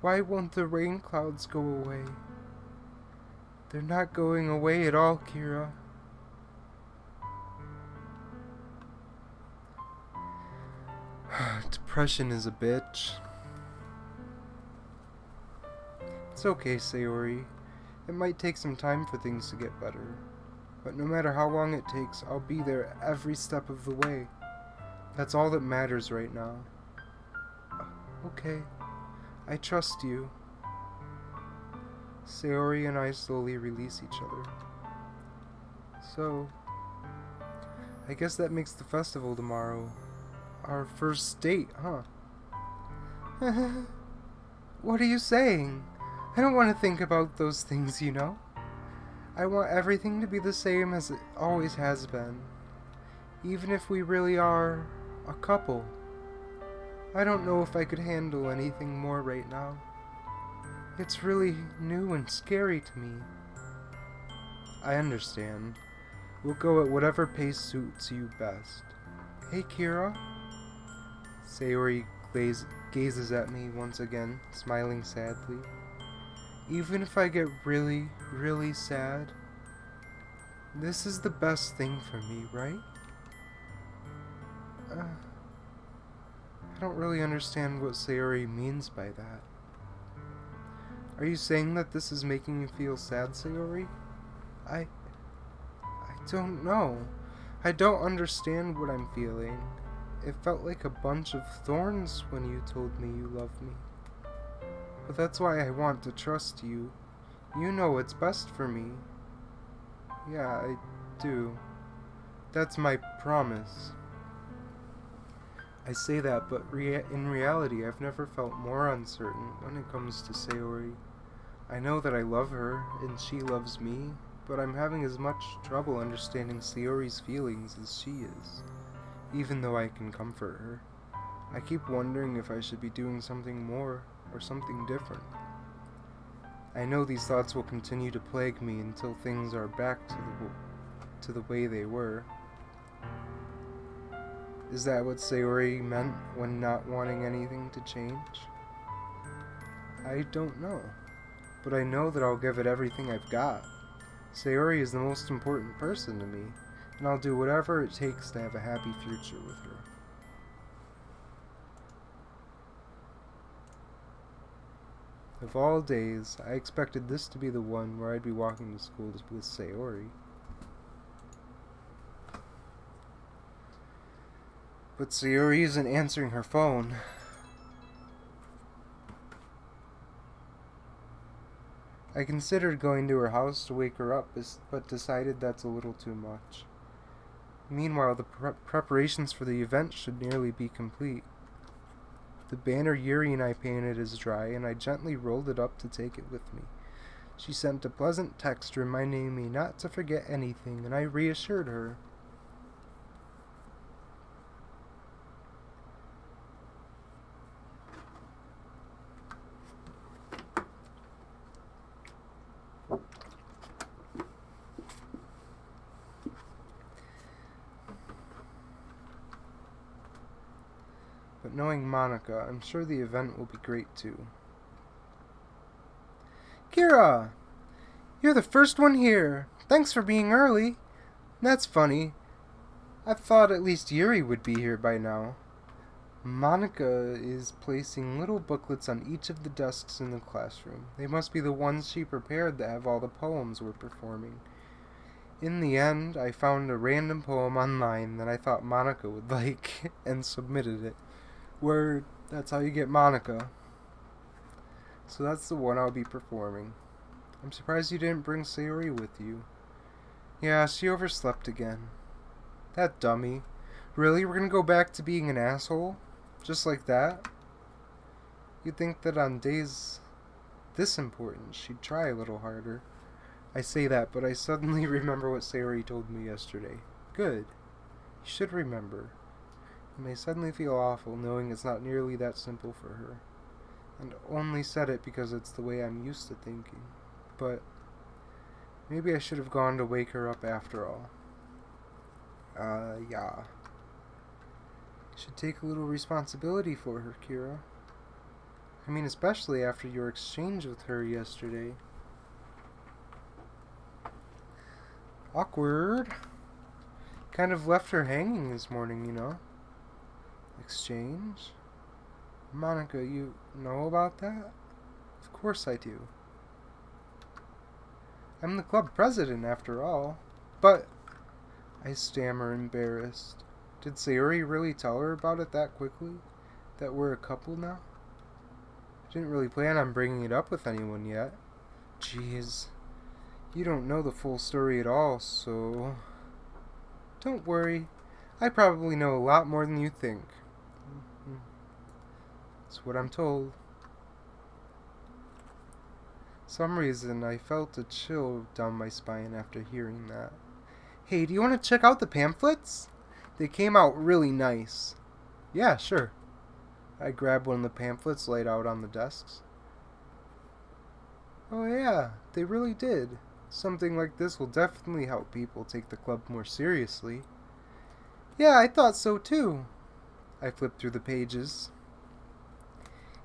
S1: why won't the rain clouds go away? They're not going away at all, Kira. Depression is a bitch. It's okay, Sayori. It might take some time for things to get better. But no matter how long it takes, I'll be there every step of the way. That's all that matters right now. Okay. I trust you. Sayori and I slowly release each other. So, I guess that makes the festival tomorrow our first date, huh? What are you saying? I don't want to think about those things, you know? I want everything to be the same as it always has been. Even if we really are a couple. I don't know if I could handle anything more right now. It's really new and scary to me. I understand. We'll go at whatever pace suits you best. Hey, Kira? Sayori gazes at me once again, smiling sadly. Even if I get really, really sad, this is the best thing for me, right? I don't really understand what Sayori means by that. Are you saying that this is making you feel sad, Sayori? I don't know. I don't understand what I'm feeling. It felt like a bunch of thorns when you told me you loved me. But that's why I want to trust you. You know what's best for me. Yeah, I do. That's my promise. I say that, but in reality, I've never felt more uncertain when it comes to Sayori. I know that I love her, and she loves me, but I'm having as much trouble understanding Sayori's feelings as she is, even though I can comfort her. I keep wondering if I should be doing something more, or something different. I know these thoughts will continue to plague me until things are back to the way they were. Is that what Sayori meant when not wanting anything to change? I don't know, but I know that I'll give it everything I've got. Sayori is the most important person to me, and I'll do whatever it takes to have a happy future with her. Of all days, I expected this to be the one where I'd be walking to school with Sayori. But Sayori isn't answering her phone. I considered going to her house to wake her up, but decided that's a little too much. Meanwhile, the preparations for the event should nearly be complete. The banner Yuri and I painted is dry, and I gently rolled it up to take it with me. She sent a pleasant text reminding me not to forget anything, and I reassured her. But knowing Monica, I'm sure the event will be great too. Kira! You're the first one here. Thanks for being early. That's funny. I thought at least Yuri would be here by now. Monica is placing little booklets on each of the desks in the classroom. They must be the ones she prepared that have all the poems we're performing. In the end, I found a random poem online that I thought Monica would like and submitted it. Word, that's how you get Monica. So that's the one I'll be performing. I'm surprised you didn't bring Sayori with you. Yeah, she overslept again. That dummy. Really, we're gonna go back to being an asshole? Just like that? You'd think that on days this important, she'd try a little harder. I say that, but I suddenly remember what Sayori told me yesterday. Good. You should remember. It may suddenly feel awful knowing it's not nearly that simple for her, and only said it because it's the way I'm used to thinking. But maybe I should have gone to wake her up after all. Yeah. Should take a little responsibility for her, Kira. I mean, especially after your exchange with her yesterday. Awkward. Kind of left her hanging this morning, you know. Exchange? Monica, you know about that? Of course I do. I'm the club president, after all. But, I stammer, embarrassed. Did Sayori really tell her about it that quickly? That we're a couple now? I didn't really plan on bringing it up with anyone yet. Jeez. You don't know the full story at all, so... Don't worry. I probably know a lot more than you think. That's what I'm told. Some reason I felt a chill down my spine after hearing that. Hey, do you want to check out the pamphlets? They came out really nice. Yeah, sure. I grabbed one of the pamphlets laid out on the desks. Oh yeah, they really did. Something like this will definitely help people take the club more seriously. Yeah, I thought so too. I flipped through the pages.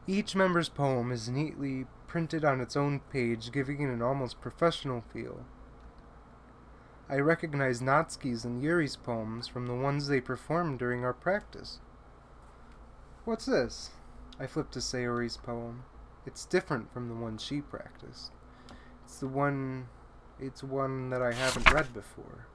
S1: Each member's poem is neatly printed on its own page, giving it an almost professional feel. I recognize Natsuki's and Yuri's poems from the ones they performed during our practice. What's this? I flipped to Sayori's poem. It's different from the one she practiced. It's one that I haven't read before.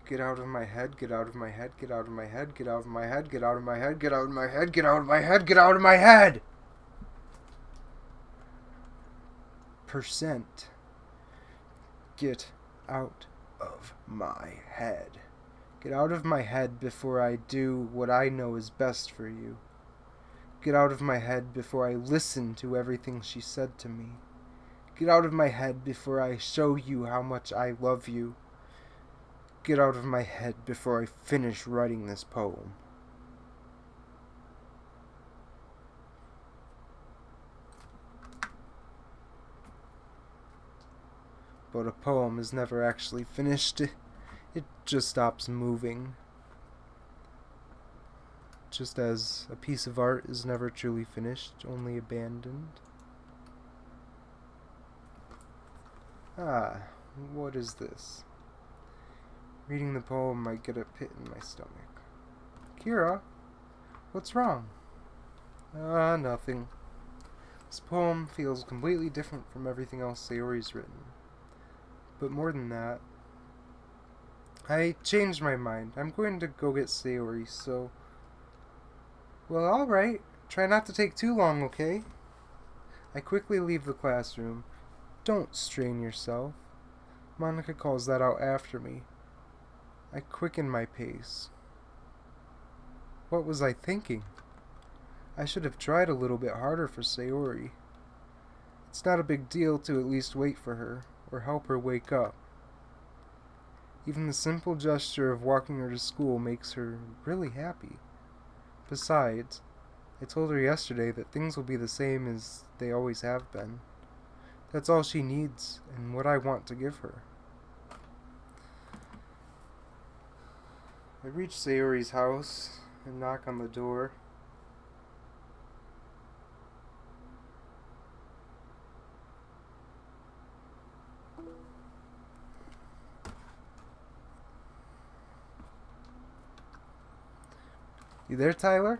S1: Get out of my head, get out of my head, get out of my head, get out of my head, get out of my head, get out of my head, get out of my head, get out of my head! Percent. Get out of my head. Get out of my head before I do what I know is best for you. Get out of my head before I listen to everything she said to me. Get out of my head before I show you how much I love you. Get out of my head before I finish writing this poem. But a poem is never actually finished. It just stops moving. Just as a piece of art is never truly finished, only abandoned. Ah, what is this? Reading the poem might get a pit in my stomach. Kira, what's wrong? Nothing. This poem feels completely different from everything else Sayori's written. But more than that, I changed my mind. I'm going to go get Sayori, so... Well, alright. Try not to take too long, okay? I quickly leave the classroom. Don't strain yourself. Monica calls that out after me. I quicken my pace. What was I thinking? I should have tried a little bit harder for Sayori. It's not a big deal to at least wait for her, or help her wake up. Even the simple gesture of walking her to school makes her really happy. Besides, I told her yesterday that things will be the same as they always have been. That's all she needs, and what I want to give her. I reach Sayori's house and knock on the door. You there, Tyler?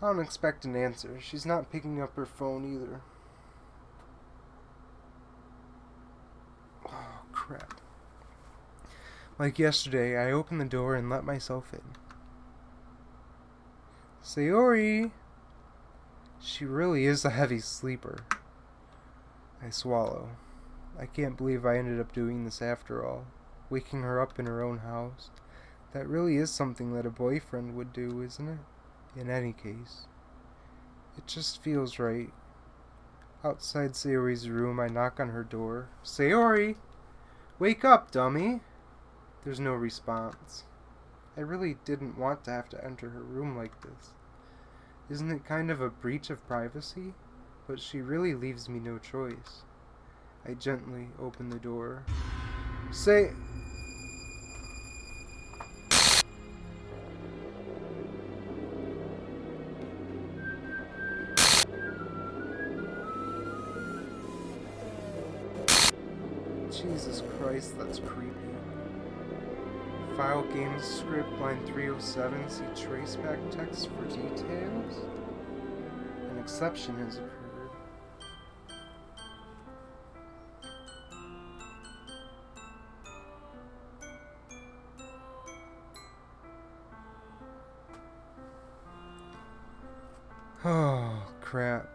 S1: I don't expect an answer. She's not picking up her phone either. Oh, crap. Like yesterday, I opened the door and let myself in. Sayori! She really is a heavy sleeper. I swallow. I can't believe I ended up doing this after all. Waking her up in her own house. That really is something that a boyfriend would do, isn't it? In any case. It just feels right. Outside Sayori's room, I knock on her door. Sayori! Wake up, dummy! There's no response. I really didn't want to have to enter her room like this. Isn't it kind of a breach of privacy? But she really leaves me no choice. I gently open the door. Jesus Christ, that's creepy. File game script, line 307, see traceback text for details. An exception has occurred. Oh, crap.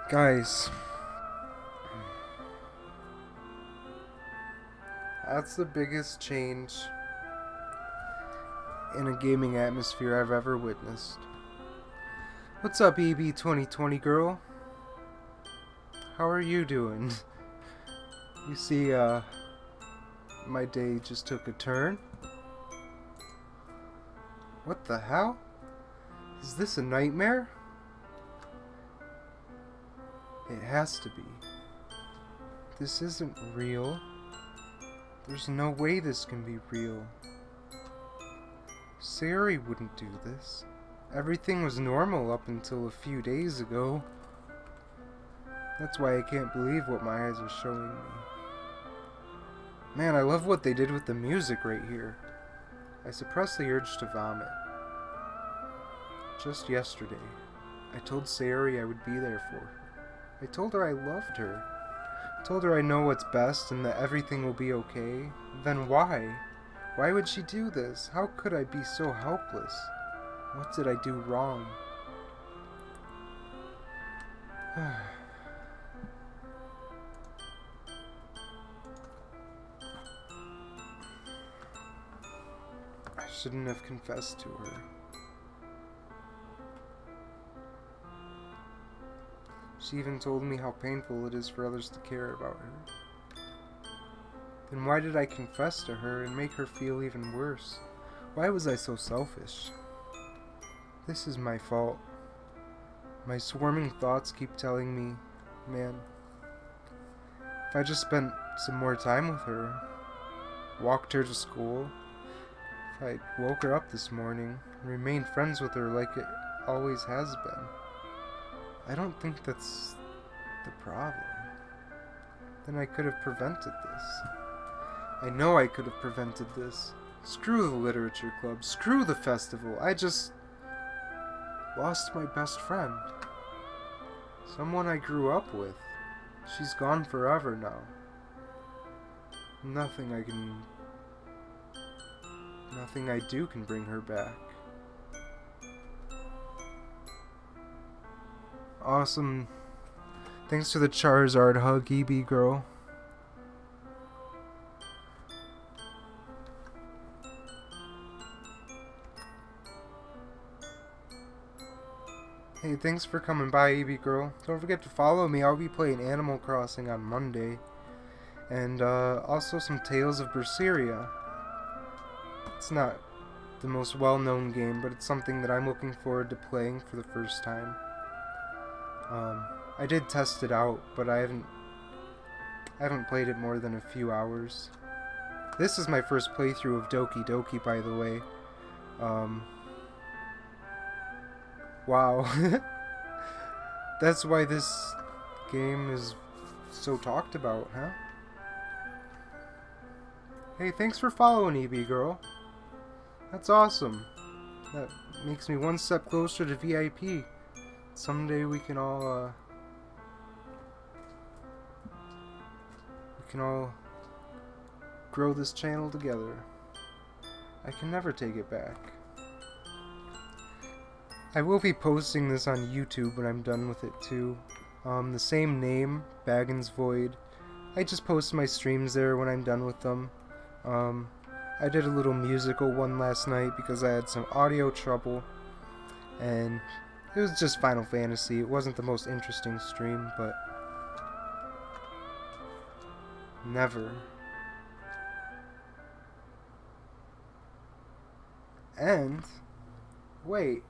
S1: Guys, that's the biggest change in a gaming atmosphere I've ever witnessed. What's up, EB 2020 girl? How are you doing? You see, my day just took a turn. What the hell? Is this a nightmare? It has to be. This isn't real. There's no way this can be real. Sayori wouldn't do this. Everything was normal up until a few days ago. That's why I can't believe what my eyes are showing me. Man, I love what they did with the music right here. I suppressed the urge to vomit. Just yesterday, I told Sayori I would be there for her. I told her I loved her. I told her I know what's best and that everything will be okay. Then why? Why would she do this? How could I be so helpless? What did I do wrong? I shouldn't have confessed to her. She even told me how painful it is for others to care about her. Then why did I confess to her and make her feel even worse? Why was I so selfish? This is my fault. My swarming thoughts keep telling me, man, if I just spent some more time with her, walked her to school, if I woke her up this morning and remained friends with her like it always has been, I don't think that's the problem. Then I could have prevented this. I know I could have prevented this. Screw the literature club. Screw the festival. I just lost my best friend. Someone I grew up with. She's gone forever now. Nothing I do can bring her back. Awesome. Thanks to the Charizard hug, EB girl. Hey, thanks for coming by, EB girl. Don't forget to follow me. I'll be playing Animal Crossing on Monday. And also some Tales of Berseria. It's not the most well-known game, but it's something that I'm looking forward to playing for the first time. I did test it out, but I haven't played it more than a few hours. This is my first playthrough of Doki, by the way. Wow. That's why this game is so talked about, huh? Hey, thanks for following, EB girl. That's awesome. That makes me one step closer to VIP. Someday we can all grow this channel together. I can never take it back. I will be posting this on YouTube when I'm done with it too. The same name, BagginsVoid. I just post my streams there when I'm done with them. I did a little musical one last night because I had some audio trouble, and it was just Final Fantasy. It wasn't the most interesting stream, but never And wait.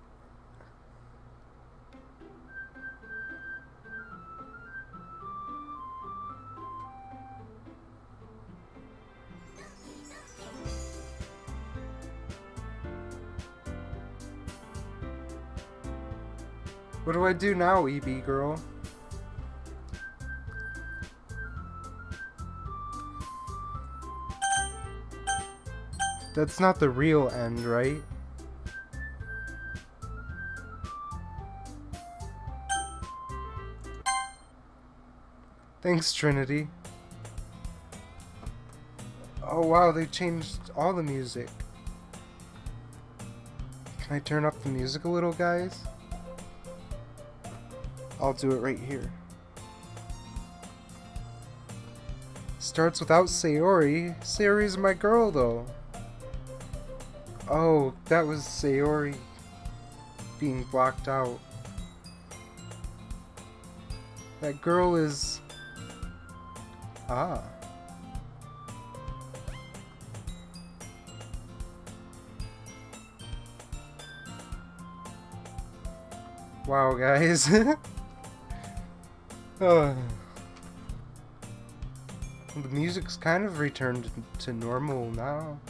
S1: What do I do now, EB girl? That's not the real end, right? Thanks, Trinity. Oh wow, they changed all the music. Can I turn up the music a little, guys? I'll do it right here. Starts without Sayori. Sayori's my girl, though. Oh, that was Sayori being blocked out. That girl is... Ah. Wow, guys. The music's kind of returned to normal now.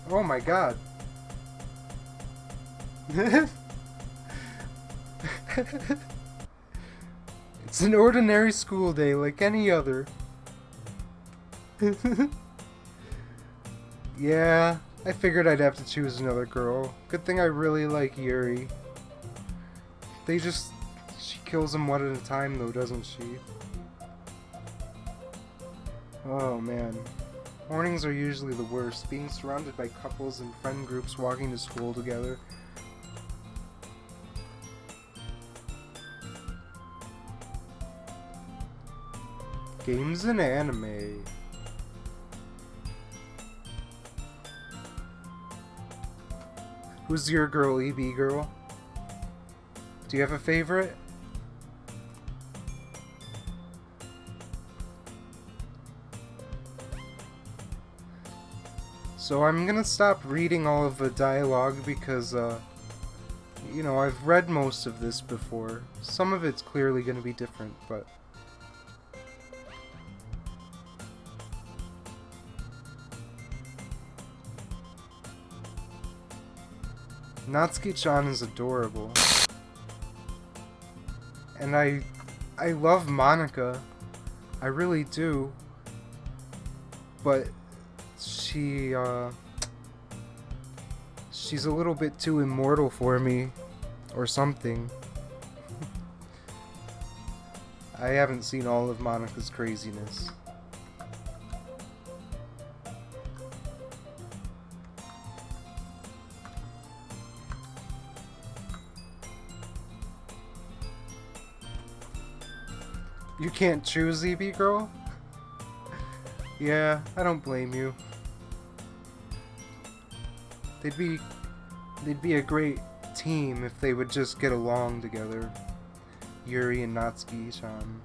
S1: Oh my god. It's an ordinary school day like any other. Yeah, I figured I'd have to choose another girl. Good thing I really like Yuri. She kills them one at a time though, doesn't she? Oh man. Mornings are usually the worst, being surrounded by couples and friend groups walking to school together. Games and anime. Who's your girl, EB girl? Do you have a favorite? So I'm gonna stop reading all of the dialogue because, you know, I've read most of this before. Some of it's clearly gonna be different, but... Natsuki-chan is adorable. And I love Monica. I really do. But she's a little bit too immortal for me. Or something. I haven't seen all of Monica's craziness. You can't choose, EB girl? Yeah, I don't blame you. They'd be a great team if they would just get along together. Yuri and Natsuki-chan.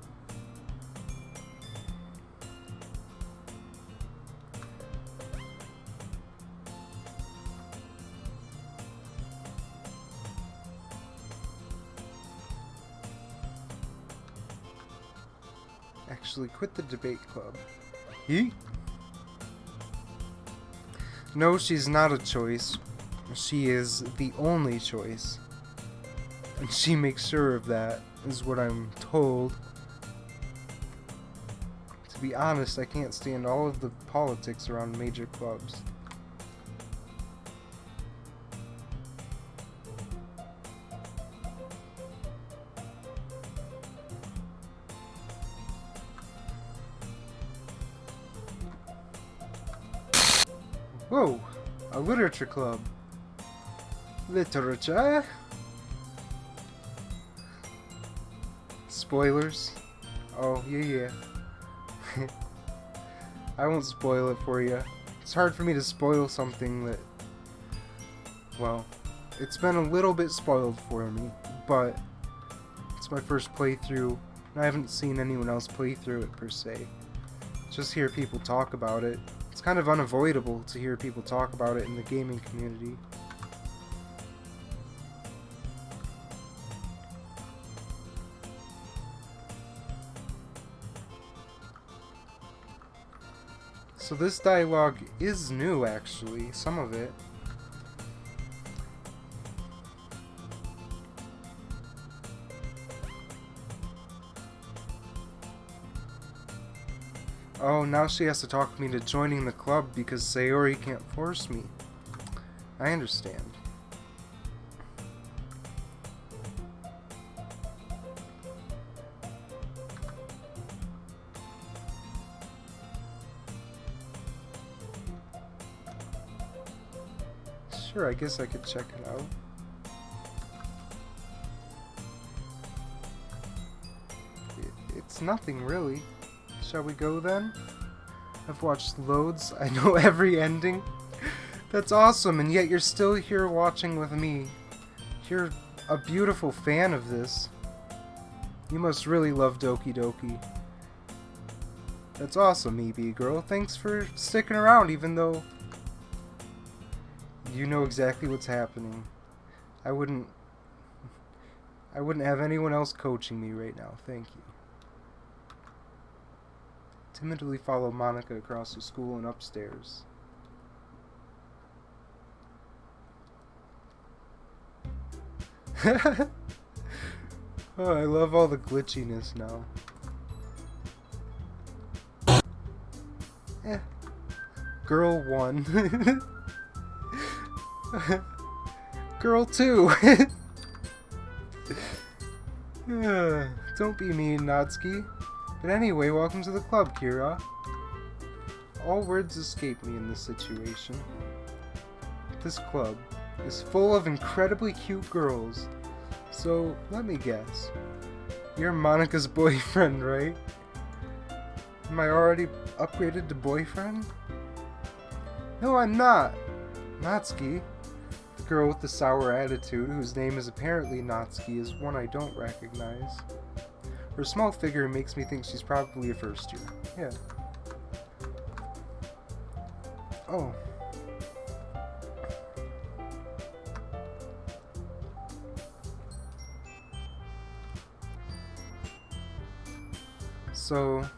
S1: Actually, quit the debate club. Yeet. No, she's not a choice. She is the only choice. And she makes sure of that, is what I'm told. To be honest, I can't stand all of the politics around major clubs. Whoa! A literature club. Literature? Spoilers? Oh, yeah. I won't spoil it for you. It's hard for me to spoil something that... Well, it's been a little bit spoiled for me, but it's my first playthrough, and I haven't seen anyone else play through it per se. just hear people talk about it. It's kind of unavoidable to hear people talk about it in the gaming community. So this dialogue is new, actually, some of it. Oh, now she has to talk me into joining the club because Sayori can't force me. I understand. Sure, I guess I could check it out. It's nothing really. Shall we go then? I've watched loads. I know every ending. That's awesome, and yet you're still here watching with me. You're a beautiful fan of this. You must really love Doki Doki. That's awesome, EB girl. Thanks for sticking around, even though you know exactly what's happening. I wouldn't have anyone else coaching me right now. Thank you. Timidly follow Monica across the school and upstairs. Oh, I love all the glitchiness now. Girl 1. Girl 2. Don't be mean, Natsuki. But anyway, welcome to the club, Kira. All words escape me in this situation. This club is full of incredibly cute girls. So, let me guess. You're Monica's boyfriend, right? Am I already upgraded to boyfriend? No, I'm not. Natsuki, the girl with the sour attitude, whose name is apparently Natsuki, is one I don't recognize. Her small figure makes me think she's probably a first year. Yeah. Oh. So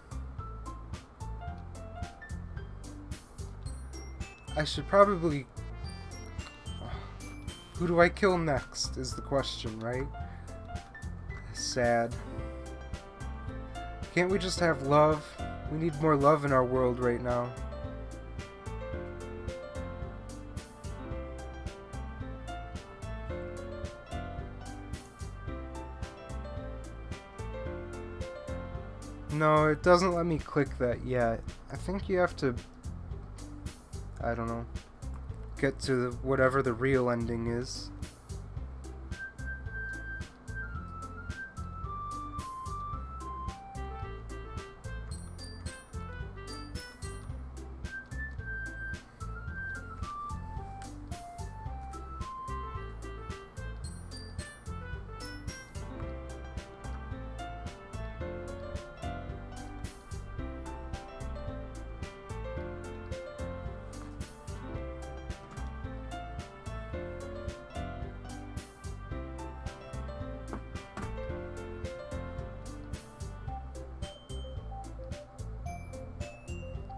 S1: I should probably... Who do I kill next is the question, right? Sad. Can't we just have love? We need more love in our world right now. No, it doesn't let me click that yet. I think you have to, I don't know, get to whatever the real ending is.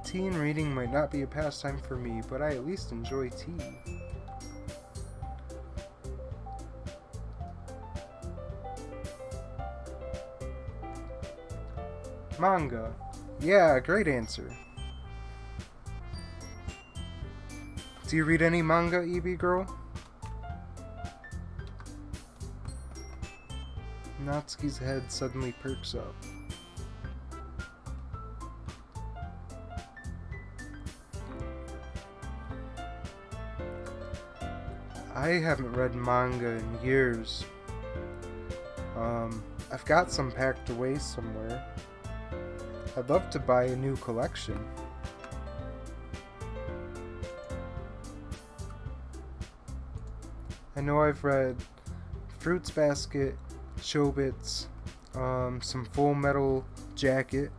S1: Tea and reading might not be a pastime for me, but I at least enjoy tea. Manga. Yeah, great answer. Do you read any manga, EB girl? Natsuki's head suddenly perks up. I haven't read manga in years. I've got some packed away somewhere. I'd love to buy a new collection. I know I've read Fruits Basket, Chobits, some Full Metal Jacket,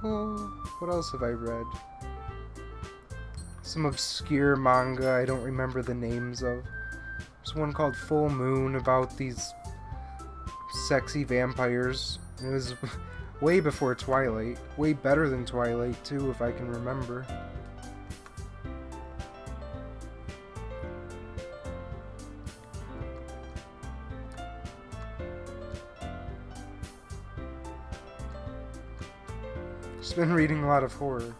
S1: Oh, what else have I read? Some obscure manga I don't remember the names of. There's one called Full Moon about these sexy vampires. It was way before Twilight. Way better than Twilight, too, if I can remember. Just been reading a lot of horror.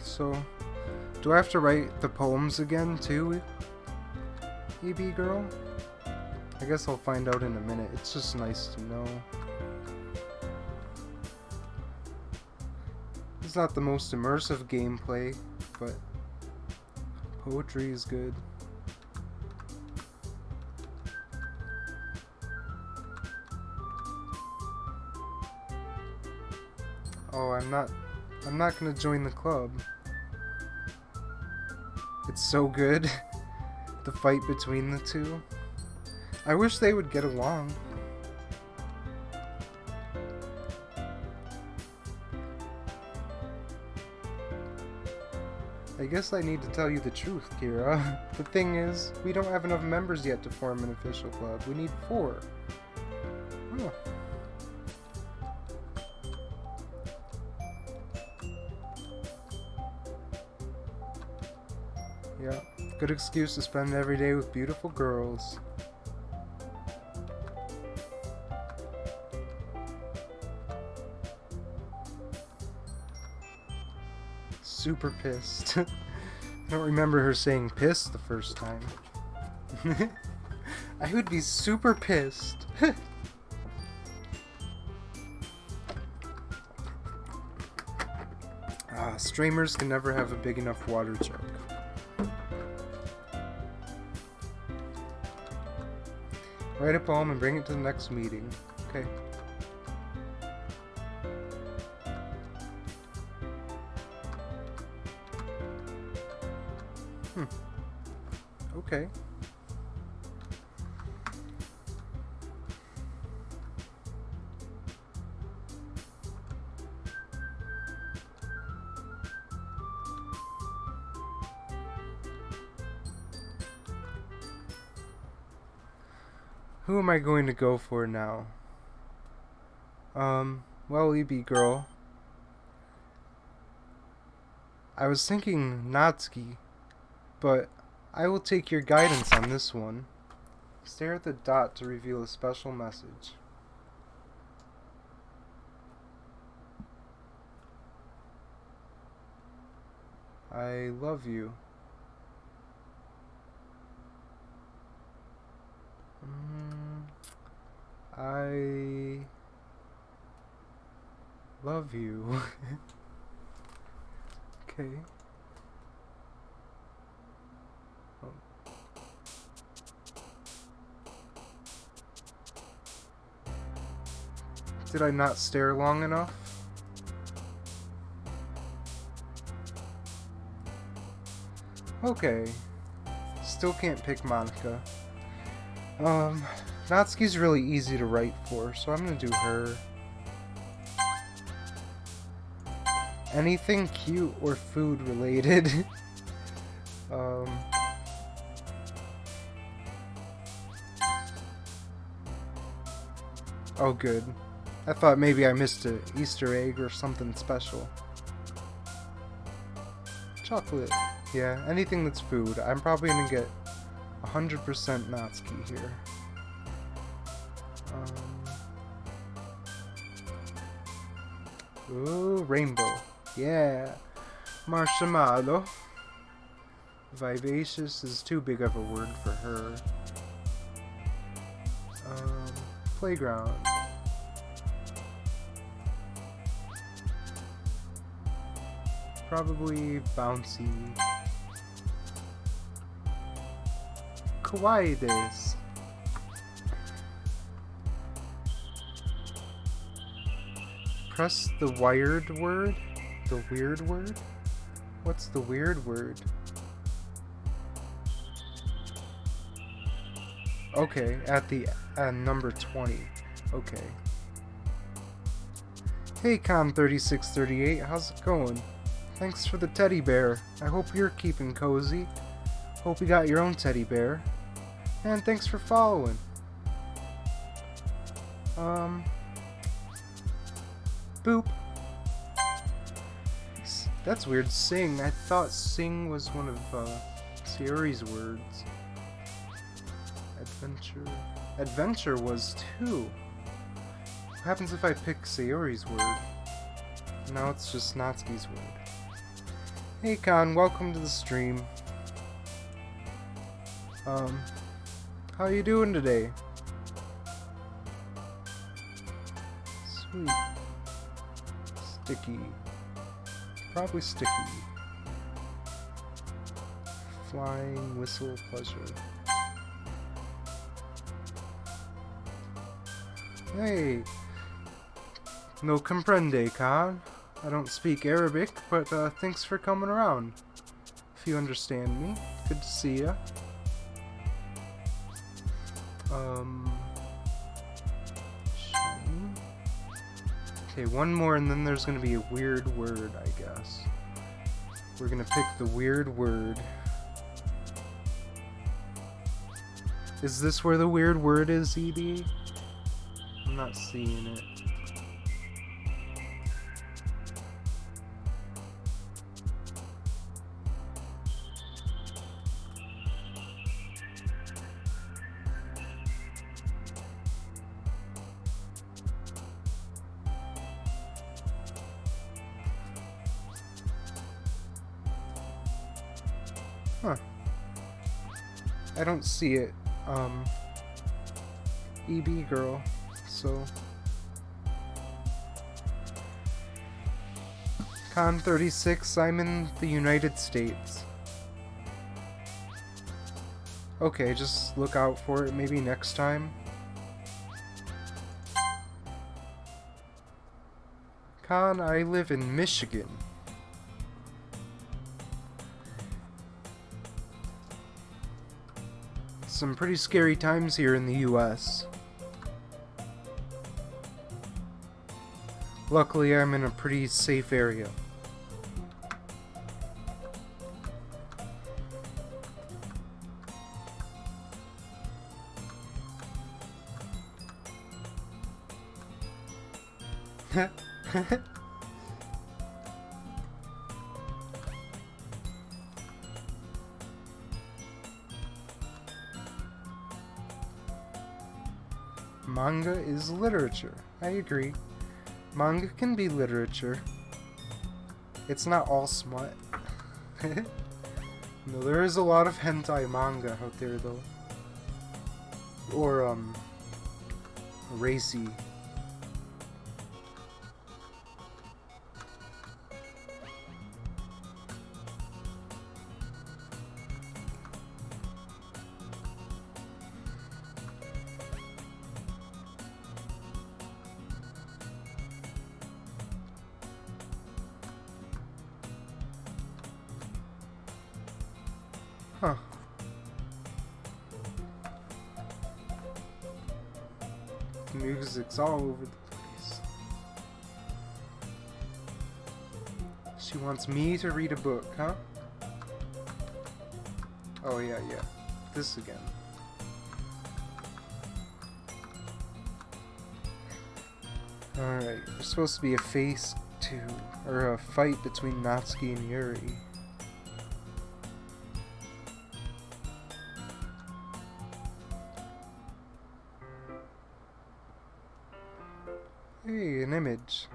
S1: So, do I have to write the poems again, too, EB girl? I guess I'll find out in a minute. It's just nice to know. It's not the most immersive gameplay, but poetry is good. Oh, I'm not gonna join the club. It's so good, the fight between the two. I wish they would get along. I guess I need to tell you the truth, Kira. The thing is, we don't have enough members yet to form an official club. We need 4. Huh. Yeah, good excuse to spend every day with beautiful girls. Super pissed. I don't remember her saying pissed the first time. I would be super pissed. Streamers can never have a big enough water jug. Write a poem and bring it to the next meeting. Okay. Okay. Who am I going to go for now? Well, EB girl. I was thinking Natsuki, but I will take your guidance on this one. Stare at the dot to reveal a special message. I love you. I love you. Okay. Oh. Did I not stare long enough? Okay. Still can't pick Monica. Natsuki's really easy to write for, so I'm gonna do her. Anything cute or food related. Oh good. I thought maybe I missed an Easter egg or something special. Chocolate. Yeah, anything that's food. I'm probably gonna get 100% Natsuki here. Ooh, rainbow. Yeah. Marshmallow. Vivacious is too big of a word for her. Playground. Probably bouncy. Kawaii desu. Press the wired word? The weird word? What's the weird word? Okay, at the number 20. Okay. Hey Con3638, how's it going? Thanks for the teddy bear. I hope you're keeping cozy. Hope you got your own teddy bear. And thanks for following. Boop. That's weird. Sing. I thought sing was one of Sayori's words. Adventure. Adventure was too. What happens if I pick Sayori's word? Now it's just Natsuki's word. Hey Con, welcome to the stream. How you doing today? Sweet. Sticky. Probably sticky. Flying whistle pleasure. Hey. No comprende, Khan. I don't speak Arabic, but thanks for coming around. If you understand me, good to see ya. Shiny. Okay, one more and then there's gonna be a weird word, I guess. We're gonna pick the weird word. Is this where the weird word is, EB? I'm not seeing it. Huh. I don't see it. EB girl, so... Con 36, I'm in the United States. Okay, just look out for it maybe next time. Con, I live in Michigan. Some pretty scary times here in the US. Luckily, I'm in a pretty safe area. Manga is literature. I agree. Manga can be literature. It's not all smut. No, there is a lot of hentai manga out there though. Or, racy. Huh. The music's all over the place. She wants me to read a book, huh? Oh yeah. This again. Alright, there's supposed to be a or a fight between Natsuki and Yuri. Hey, an image.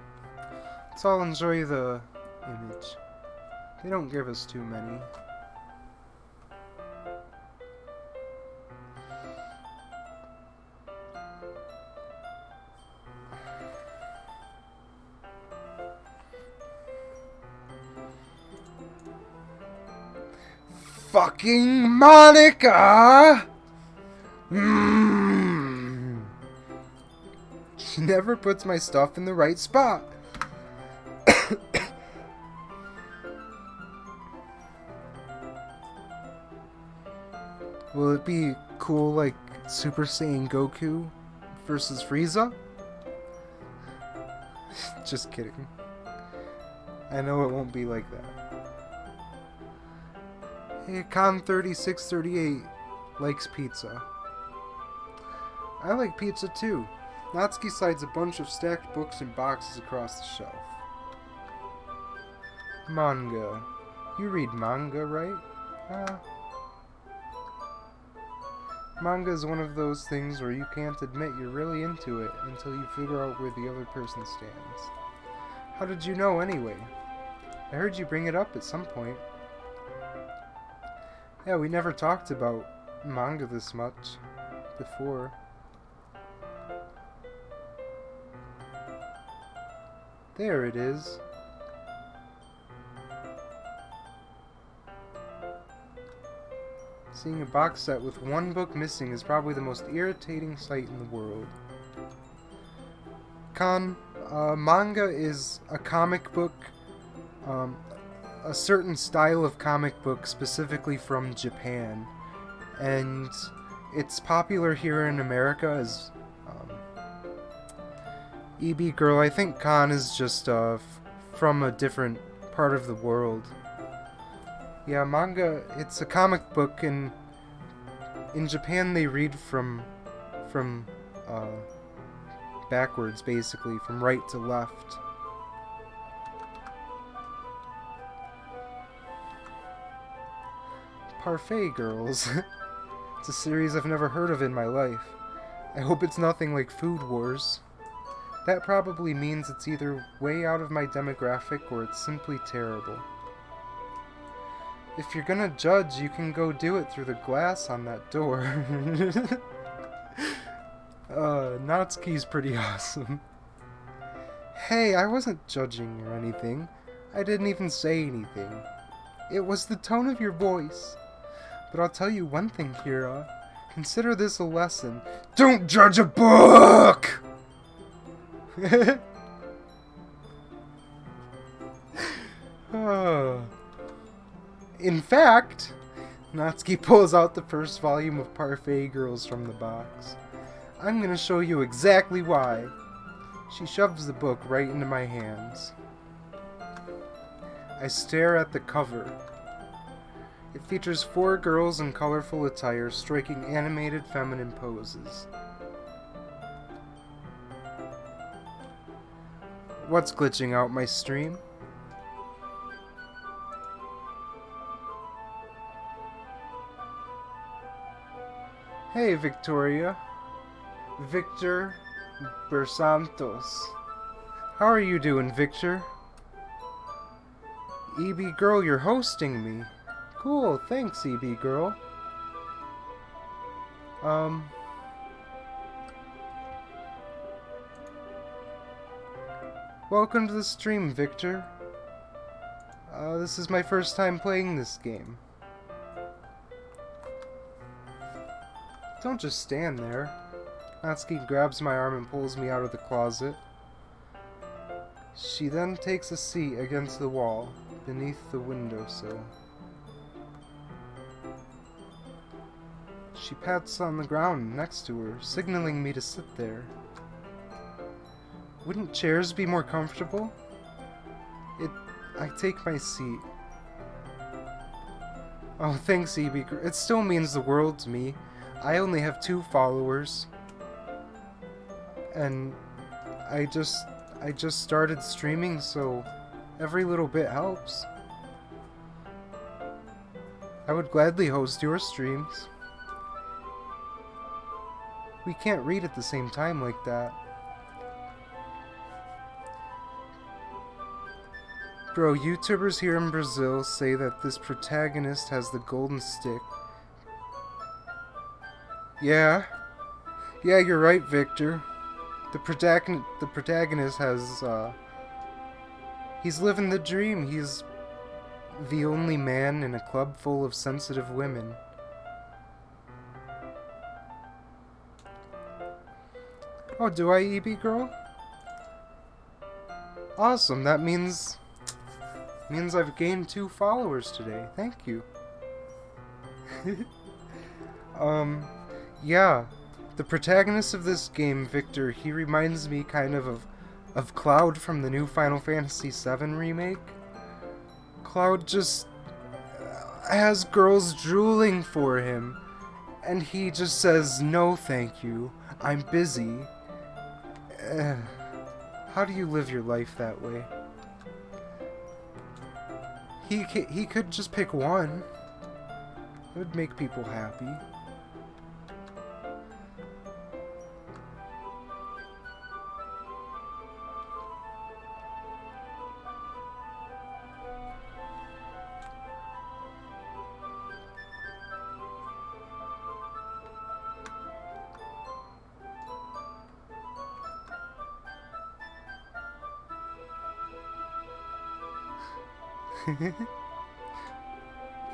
S1: Let's all enjoy the image. They don't give us too many. fucking Monica! She never puts my stuff in the right spot. Will it be cool like Super Saiyan Goku versus Frieza? Just kidding. I know it won't be like that. Hey, Con3638 likes pizza. I like pizza too. Natsuki slides a bunch of stacked books and boxes across the shelf. Manga. You read manga, right? Manga is one of those things where you can't admit you're really into it until you figure out where the other person stands. How did you know anyway? I heard you bring it up at some point. Yeah, we never talked about manga this much before. There it is. Seeing a box set with one book missing is probably the most irritating sight in the world. Manga is a comic book, a certain style of comic book specifically from Japan, and it's popular here in America as EB Girl. I think Con is just from a different part of the world. Yeah, manga, it's a comic book, and in Japan they read from backwards, basically, from right to left. Parfait Girls. It's a series I've never heard of in my life. I hope it's nothing like Food Wars. That probably means it's either way out of my demographic or it's simply terrible. If you're gonna judge, you can go do it through the glass on that door. Natsuki's pretty awesome. Hey, I wasn't judging or anything. I didn't even say anything. It was the tone of your voice. But I'll tell you one thing, Kira. Consider this a lesson. Don't judge a book! In fact, Natsuki pulls out the first volume of Parfait Girls from the box. I'm gonna show you exactly why. She shoves the book right into my hands. I stare at the cover. It features 4 girls in colorful attire striking animated feminine poses. What's glitching out my stream? Hey, Victoria. Victor Bersantos. How are you doing, Victor? EB Girl, you're hosting me. Cool, thanks, EB Girl. Welcome to the stream, Victor. This is my first time playing this game. Don't just stand there. Natsuki grabs my arm and pulls me out of the closet. She then takes a seat against the wall, beneath the windowsill. She pats on the ground next to her, signaling me to sit there. Wouldn't chairs be more comfortable? I take my seat. Oh, thanks, EB. It still means the world to me. I only have 2 followers. And I just started streaming, so every little bit helps. I would gladly host your streams. We can't read at the same time like that. Bro, YouTubers here in Brazil say that this protagonist has the golden stick. Yeah, you're right, Victor. The protagonist has, he's living the dream. the only man in a club full of sensitive women. Oh, do I, EB girl? Awesome, that means I've gained 2 followers today. Thank you. Yeah. The protagonist of this game, Victor, he reminds me kind of Cloud from the new Final Fantasy VII remake. Cloud just has girls drooling for him, and he just says, "No, thank you. I'm busy." How do you live your life that way? He could just pick one. It would make people happy.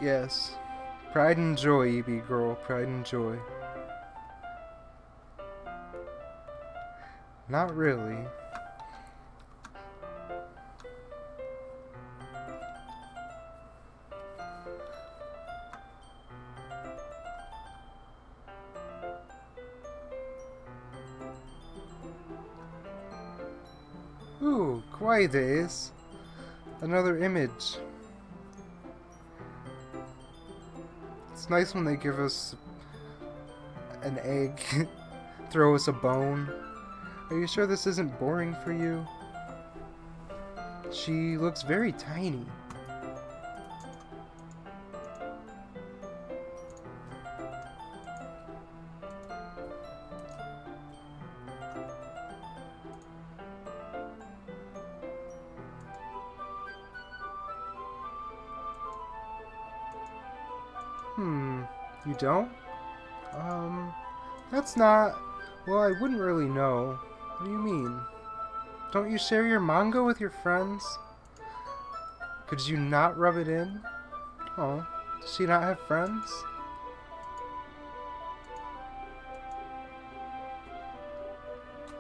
S1: Yes. Pride and joy, EB girl. Pride and joy. Not really. Ooh, kawaii days. Another image. It's nice when they give us an egg, throw us a bone. Are you sure this isn't boring for you? She looks very tiny. You don't? That's not... Well, I wouldn't really know. What do you mean? Don't you share your manga with your friends? Could you not rub it in? Oh, does she not have friends?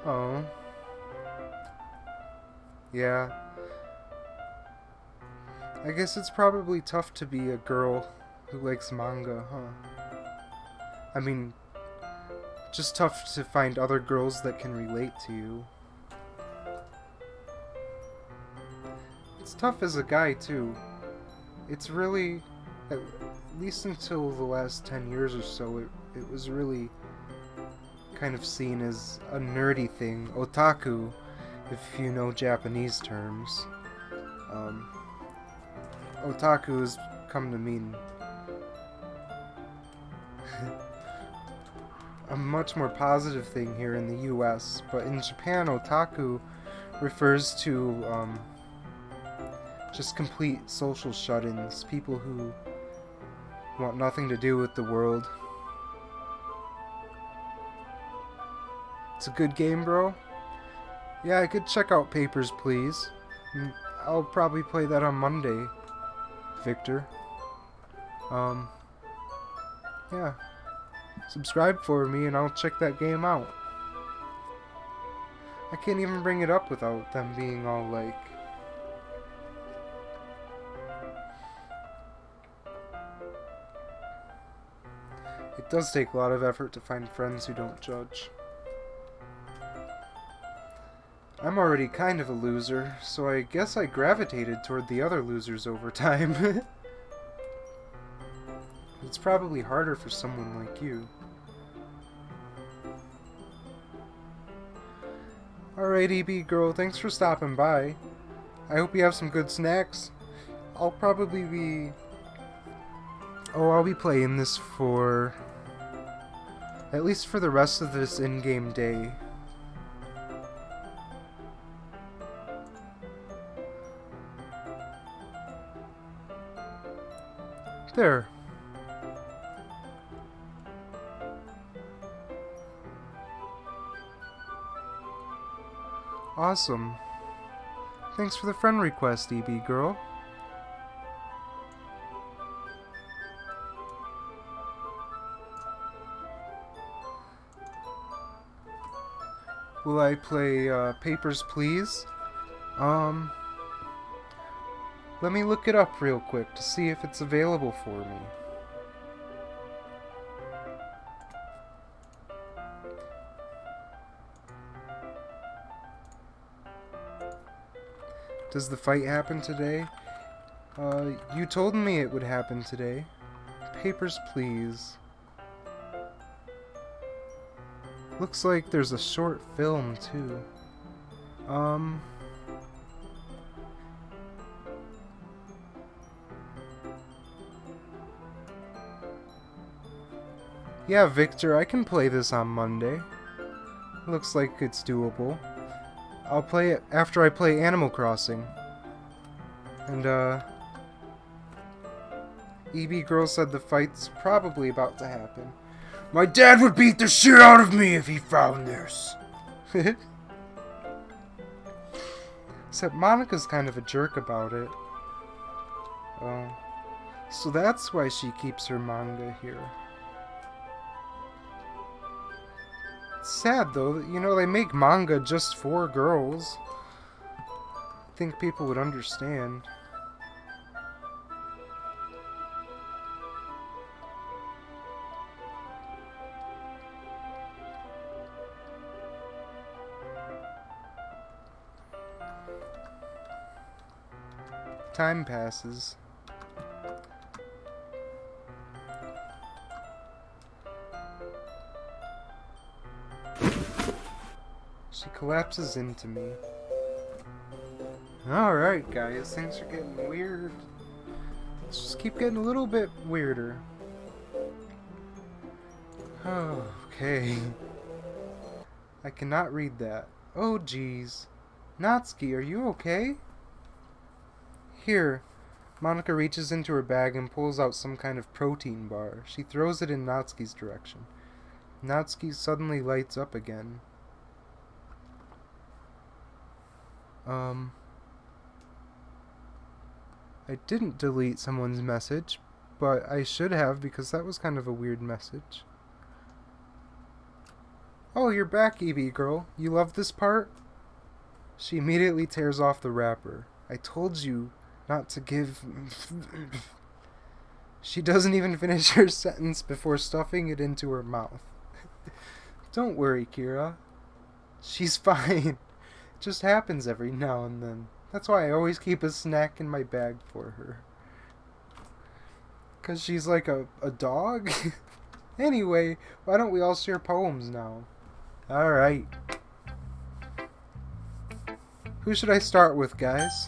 S1: Oh. Yeah. I guess it's probably tough to be a girl who likes manga, huh? I mean, just tough to find other girls that can relate to you. It's tough as a guy, too. It's really, at least until the last 10 years or so, it was really kind of seen as a nerdy thing. Otaku, if you know Japanese terms. Otaku has come to mean a much more positive thing here in the US, but in Japan, otaku refers to just complete social shut-ins, people who want nothing to do with the world. It's a good game, bro? Yeah, I could check out Papers, Please. I'll probably play that on Monday, Victor. Yeah. Subscribe for me and I'll check that game out. I can't even bring it up without them being all like... It does take a lot of effort to find friends who don't judge. I'm already kind of a loser, so I guess I gravitated toward the other losers over time. It's probably harder for someone like you. Alright, EB girl, thanks for stopping by. I hope you have some good snacks. I'll probably be... Oh, I'll be playing this for... at least for the rest of this in-game day. There. Awesome. Thanks for the friend request, EB girl. Will I play Papers, Please? Let me look it up real quick to see if it's available for me. Does the fight happen today? You told me it would happen today. Papers, Please. Looks like there's a short film, too. Yeah, Victor, I can play this on Monday. Looks like it's doable. I'll play it after I play Animal Crossing. And, EB Girl said the fight's probably about to happen. My dad would beat the shit out of me if he found this. Except Monica's kind of a jerk about it. So that's why she keeps her manga here. It's sad though, that, you know, they make manga just for girls. I think people would understand. Time passes. She collapses into me. Alright guys, things are getting weird. Let's just keep getting a little bit weirder. Oh, okay. I cannot read that. Oh jeez. Natsuki, are you okay? Here. Monica reaches into her bag and pulls out some kind of protein bar. She throws it in Natsuki's direction. Natsuki suddenly lights up again. I didn't delete someone's message, but I should have because that was kind of a weird message. Oh, you're back, EB girl. You love this part? She immediately tears off the wrapper. I told you not to give... She doesn't even finish her sentence before stuffing it into her mouth. Don't worry, Kira. She's fine. It just happens every now and then. That's why I always keep a snack in my bag for her. 'Cause she's like a dog? Anyway, why don't we all share poems now? Alright. Who should I start with, guys?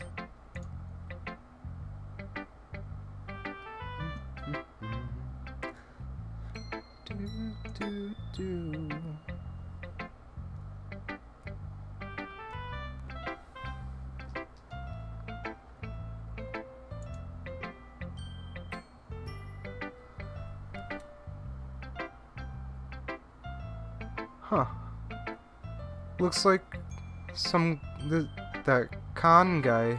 S1: Huh. Looks like that Khan guy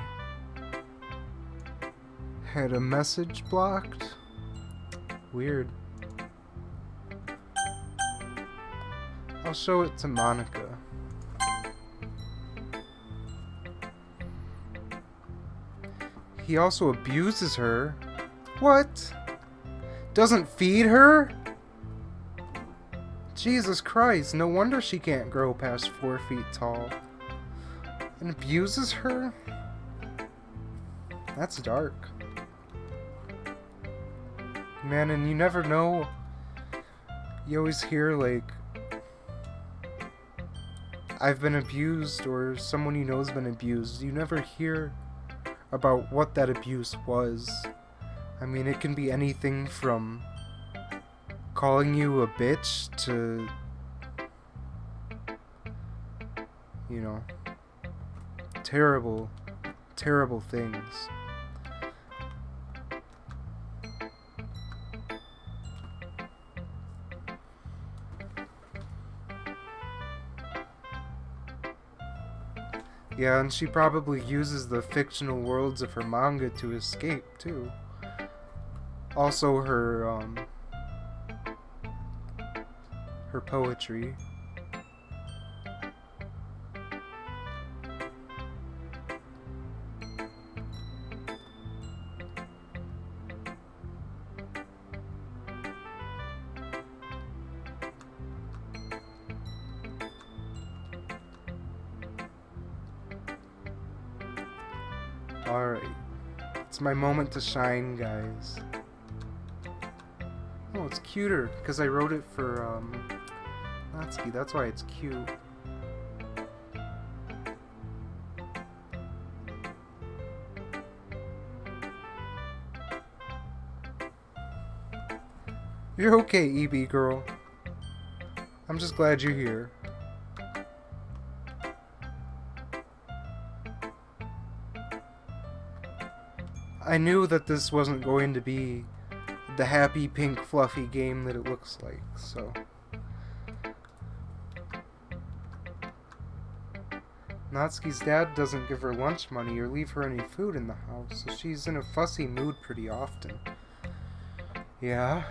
S1: had a message blocked. Weird. I'll show it to Monica. He also abuses her. What? Doesn't feed her? Jesus Christ, no wonder she can't grow past 4 feet tall. And abuses her? That's dark. Man, and you never know. You always hear, like, I've been abused, or someone you know has been abused. You never hear about what that abuse was. I mean, it can be anything from calling you a bitch to, you know, terrible, terrible things. Yeah, and she probably uses the fictional worlds of her manga to escape, too. Also, her poetry. Alright. It's my moment to shine, guys. Oh, it's cuter, because I wrote it for, Natsuki. That's why it's cute. You're okay, EB girl. I'm just glad you're here. I knew that this wasn't going to be the happy, pink, fluffy game that it looks like, so... Natsuki's dad doesn't give her lunch money or leave her any food in the house, so she's in a fussy mood pretty often. Yeah?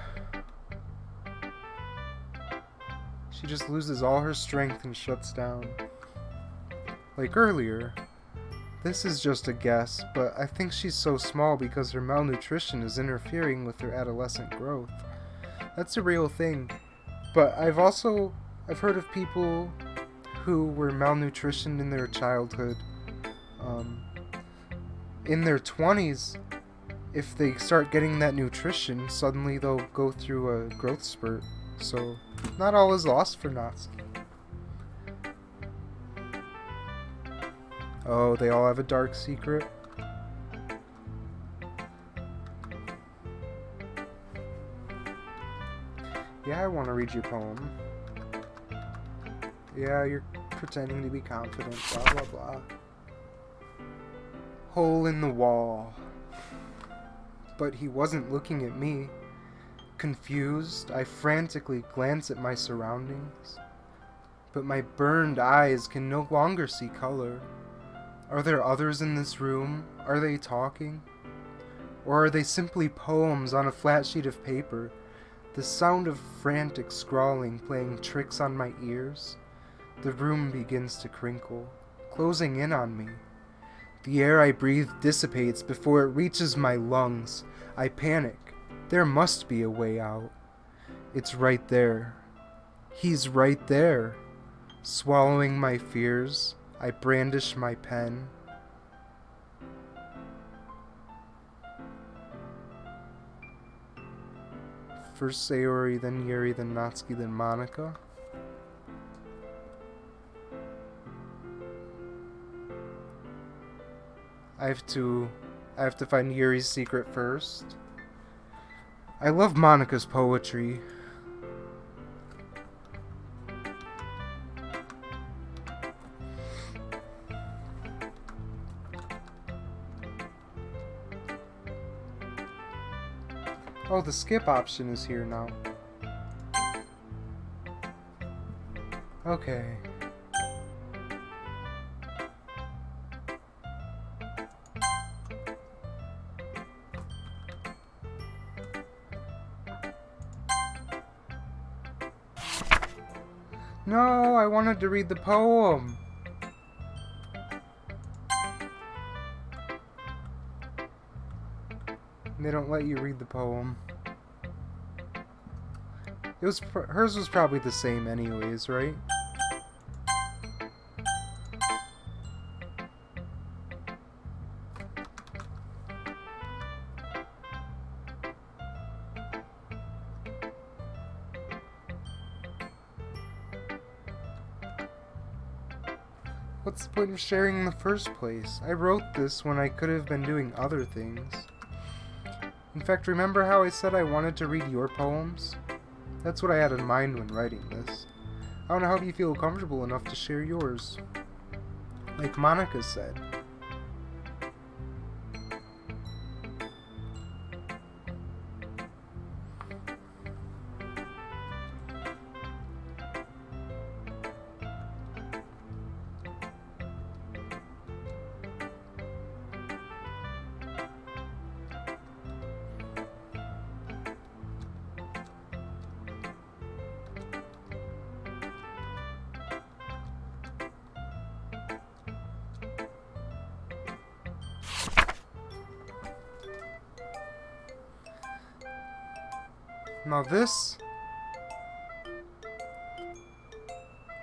S1: She just loses all her strength and shuts down. Like earlier. This is just a guess, but I think she's so small because her malnutrition is interfering with her adolescent growth. That's a real thing. But I've heard of people who were malnutritioned in their childhood. In their 20s, if they start getting that nutrition, suddenly they'll go through a growth spurt. So, not all is lost for Natsuki. Oh, they all have a dark secret? Yeah, I want to read your poem. Yeah, you're pretending to be confident, blah blah blah. Hole in the wall. But he wasn't looking at me. Confused, I frantically glance at my surroundings. But my burned eyes can no longer see color. Are there others in this room? Are they talking? Or are they simply poems on a flat sheet of paper? The sound of frantic scrawling playing tricks on my ears. The room begins to crinkle, closing in on me. The air I breathe dissipates before it reaches my lungs. I panic. There must be a way out. It's right there. He's right there. Swallowing my fears, I brandish my pen. First Sayori, then Yuri, then Natsuki, then Monica. I have to find Yuri's secret first. I love Monica's poetry. Oh, the skip option is here now. Okay. No, I wanted to read the poem. They don't let you read the poem. Hers was probably the same anyways, right? What's the point of sharing in the first place? I wrote this when I could have been doing other things. In fact, remember how I said I wanted to read your poems? That's what I had in mind when writing this. I want to help you feel comfortable enough to share yours. Like Monica said. Now this...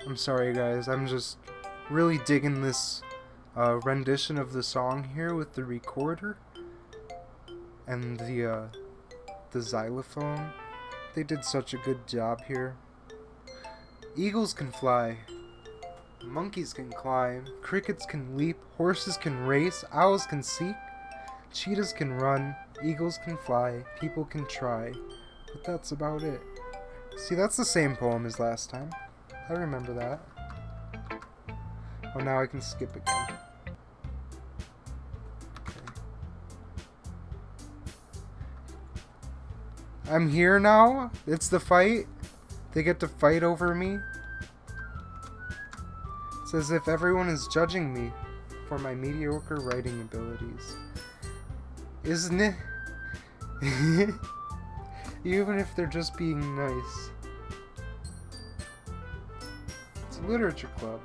S1: I'm sorry guys, I'm just really digging this rendition of the song here with the recorder and the xylophone. They did such a good job here. Eagles can fly. Monkeys can climb. Crickets can leap. Horses can race. Owls can seek. Cheetahs can run. Eagles can fly. People can try. But that's about it. See, that's the same poem as last time. I remember that. Oh, now I can skip again. Okay. I'm here now? It's the fight? They get to fight over me? It's as if everyone is judging me for my mediocre writing abilities. Isn't it? Even if they're just being nice. It's a literature club.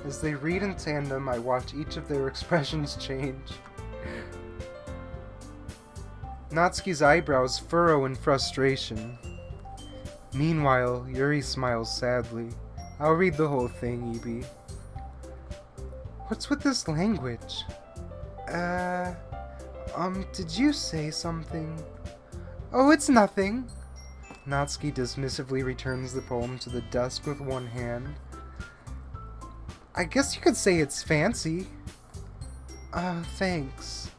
S1: As they read in tandem, I watch each of their expressions change. Natsuki's eyebrows furrow in frustration. Meanwhile, Yuri smiles sadly. I'll read the whole thing, Ibi. What's with this language? Did you say something? Oh, it's nothing. Natsuki dismissively returns the poem to the desk with one hand. I guess you could say it's fancy. Thanks.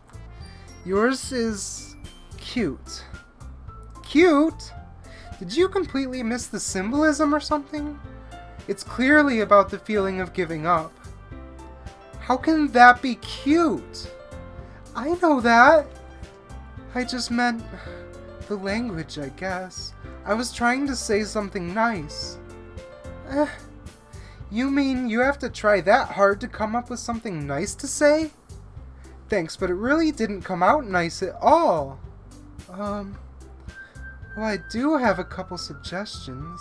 S1: Yours is cute. Cute? Did you completely miss the symbolism or something? It's clearly about the feeling of giving up. How can that be cute? I know that. I just meant the language, I guess. I was trying to say something nice. You mean you have to try that hard to come up with something nice to say? Thanks, but it really didn't come out nice at all. Well, I do have a couple suggestions.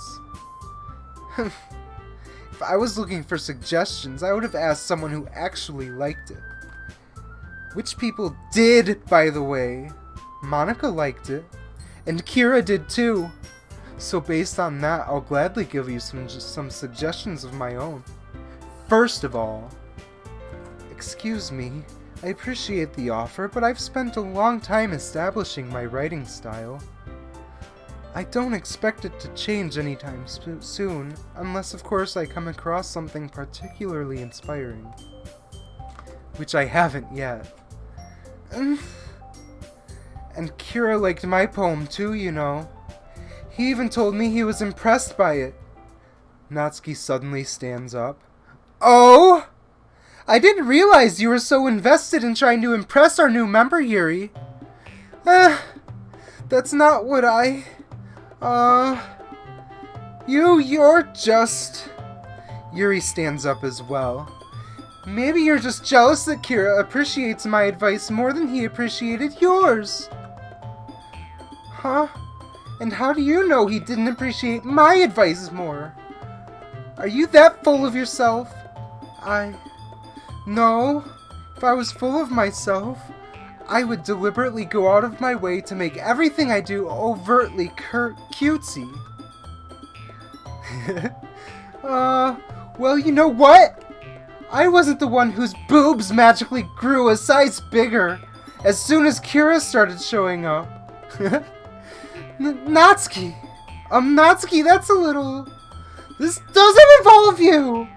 S1: If I was looking for suggestions, I would have asked someone who actually liked it. Which people did, by the way. Monica liked it, and Kira did too. So based on that, I'll gladly give you some suggestions of my own. First of all, excuse me, I appreciate the offer, but I've spent a long time establishing my writing style. I don't expect it to change anytime soon, unless of course I come across something particularly inspiring. Which I haven't yet. And Kira liked my poem too, you know. He even told me he was impressed by it. Natsuki suddenly stands up. Oh! I didn't realize you were so invested in trying to impress our new member, Yuri. That's not what You're just... Yuri stands up as well. Maybe you're just jealous that Kira appreciates my advice more than he appreciated yours. Huh? And how do you know he didn't appreciate my advice more? Are you that full of yourself? No. If I was full of myself, I would deliberately go out of my way to make everything I do overtly cutesy. Well, you know what? I wasn't the one whose boobs magically grew a size bigger as soon as Kira started showing up. Natsuki! Natsuki, that's a little... This doesn't involve you!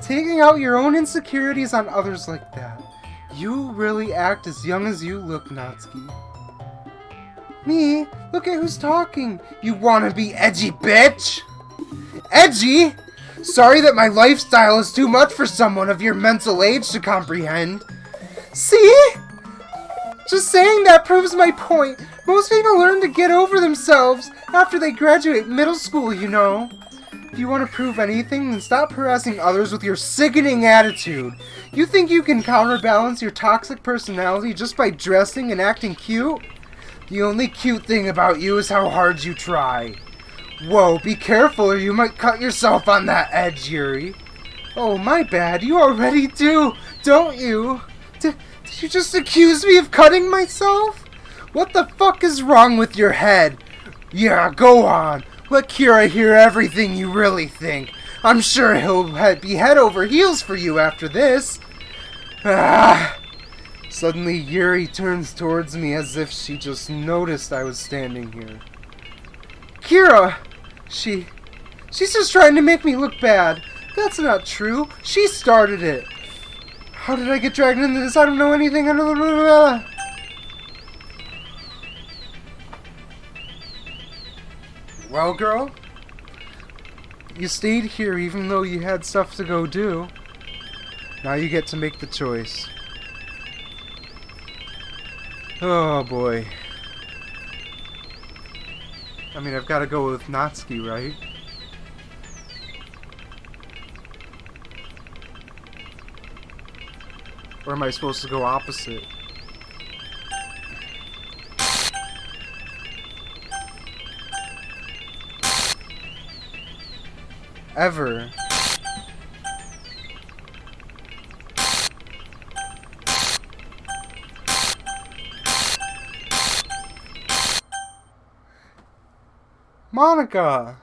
S1: Taking out your own insecurities on others like that. You really act as young as you look, Natsuki. Me? Look at who's talking, you wanna be edgy bitch! Edgy? Sorry that my lifestyle is too much for someone of your mental age to comprehend. See? Just saying that proves my point. Most people learn to get over themselves after they graduate middle school, you know. If you want to prove anything, then stop harassing others with your sickening attitude. You think you can counterbalance your toxic personality just by dressing and acting cute? The only cute thing about you is how hard you try. Whoa, be careful or you might cut yourself on that edge, Yuri. Oh, my bad. You already do, don't you? Did you just accuse me of cutting myself? What the fuck is wrong with your head? Yeah, go on. Let Kira hear everything you really think. I'm sure he'll be head over heels for you after this. Ah. Suddenly, Yuri turns towards me as if she just noticed I was standing here. Kira! She's just trying to make me look bad. That's not true. She started it. How did I get dragged into this? I don't know anything. Well, girl, you stayed here even though you had stuff to go do. Now you get to make the choice. Oh boy. I mean, I've got to go with Natsuki, right? Or am I supposed to go opposite? Ever. Monica!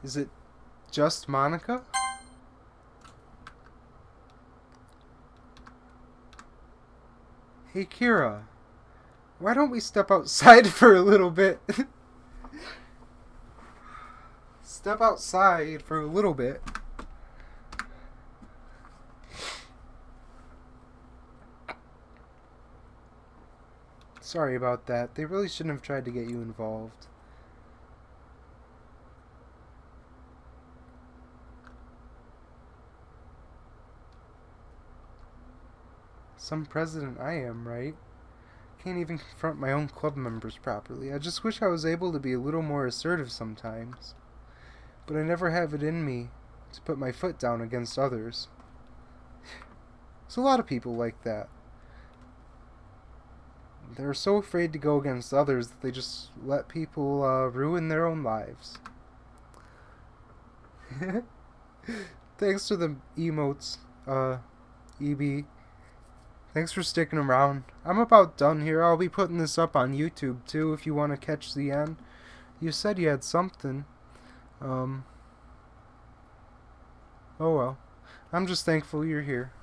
S1: Is it just Monica? Hey Kira, why don't we step outside for a little bit? Step outside for a little bit. Sorry about that. They really shouldn't have tried to get you involved. Some president I am, right? Can't even confront my own club members properly. I just wish I was able to be a little more assertive sometimes. But I never have it in me to put my foot down against others. There's a lot of people like that. They're so afraid to go against others that they just let people ruin their own lives. Thanks for the emotes, EB. Thanks for sticking around. I'm about done here. I'll be putting this up on YouTube too if you want to catch the end. You said you had something. Oh well. I'm just thankful you're here.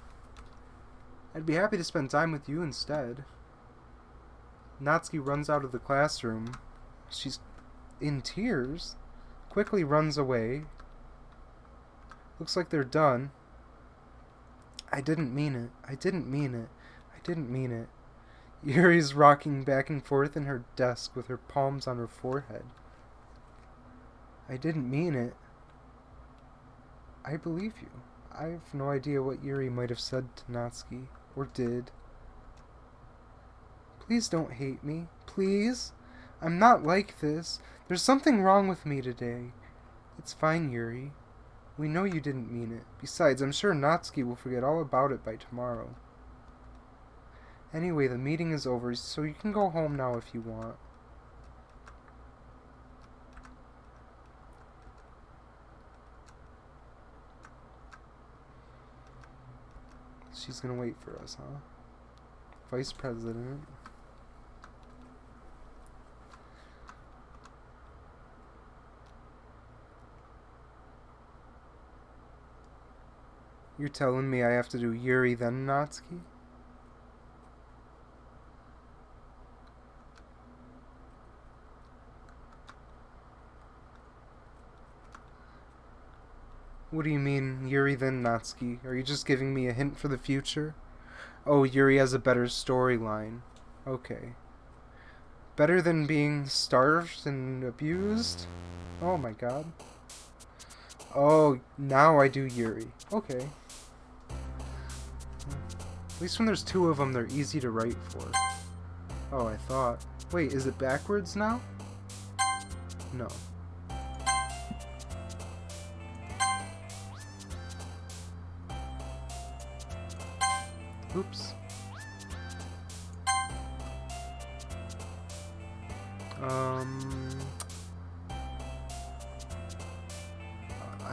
S1: I'd be happy to spend time with you instead. Natsuki runs out of the classroom. She's in tears. Quickly runs away. Looks like they're done. I didn't mean it. I didn't mean it. I didn't mean it. Yuri's rocking back and forth in her desk with her palms on her forehead. I didn't mean it. I believe you. I have no idea what Yuri might have said to Natsuki, or did. Please don't hate me. Please? I'm not like this. There's something wrong with me today. It's fine, Yuri. We know you didn't mean it. Besides, I'm sure Natsuki will forget all about it by tomorrow. Anyway, the meeting is over, so you can go home now if you want. She's gonna wait for us, huh? Vice President. You're telling me I have to do Yuri then Natsuki? What do you mean, Yuri then Natsuki? Are you just giving me a hint for the future? Oh, Yuri has a better storyline. Okay. Better than being starved and abused? Oh my god. Oh, now I do Yuri. Okay. At least when there's two of them, they're easy to write for. Oh, I thought. Wait, is it backwards now? No. Oops.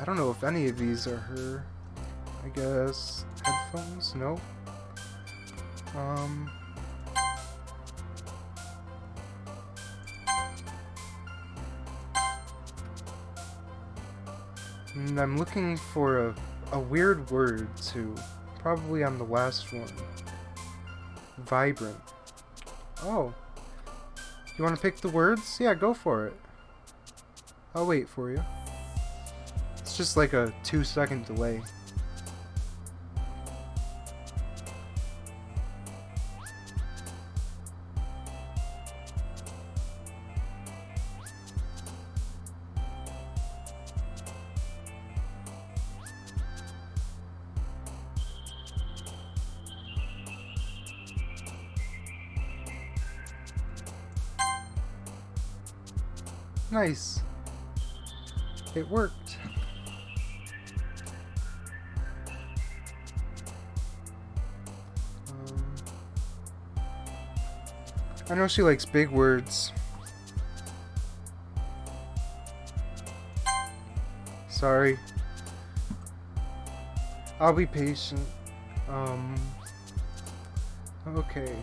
S1: I don't know if any of these are her. I guess headphones? No. And I'm looking for a weird word too. Probably on the last one. Vibrant. Oh. You want to pick the words? Yeah, go for it. I'll wait for you. It's just like a 2-second delay. Nice. It worked. I know she likes big words. Sorry. I'll be patient. Okay.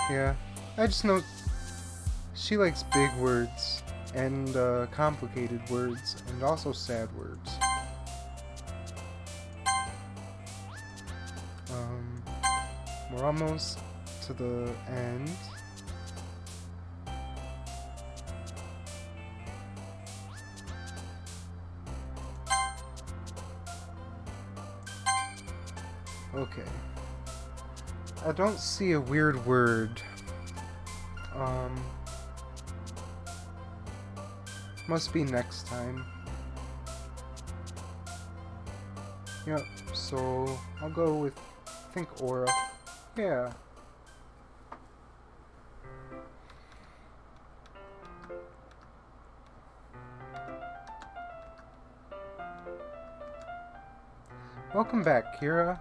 S1: Yeah, I just know she likes big words and complicated words and also sad words. We're almost to the end. Okay. I don't see a weird word. Must be next time. Yep, so I'll go with, I think, aura. Yeah. Welcome back, Kira.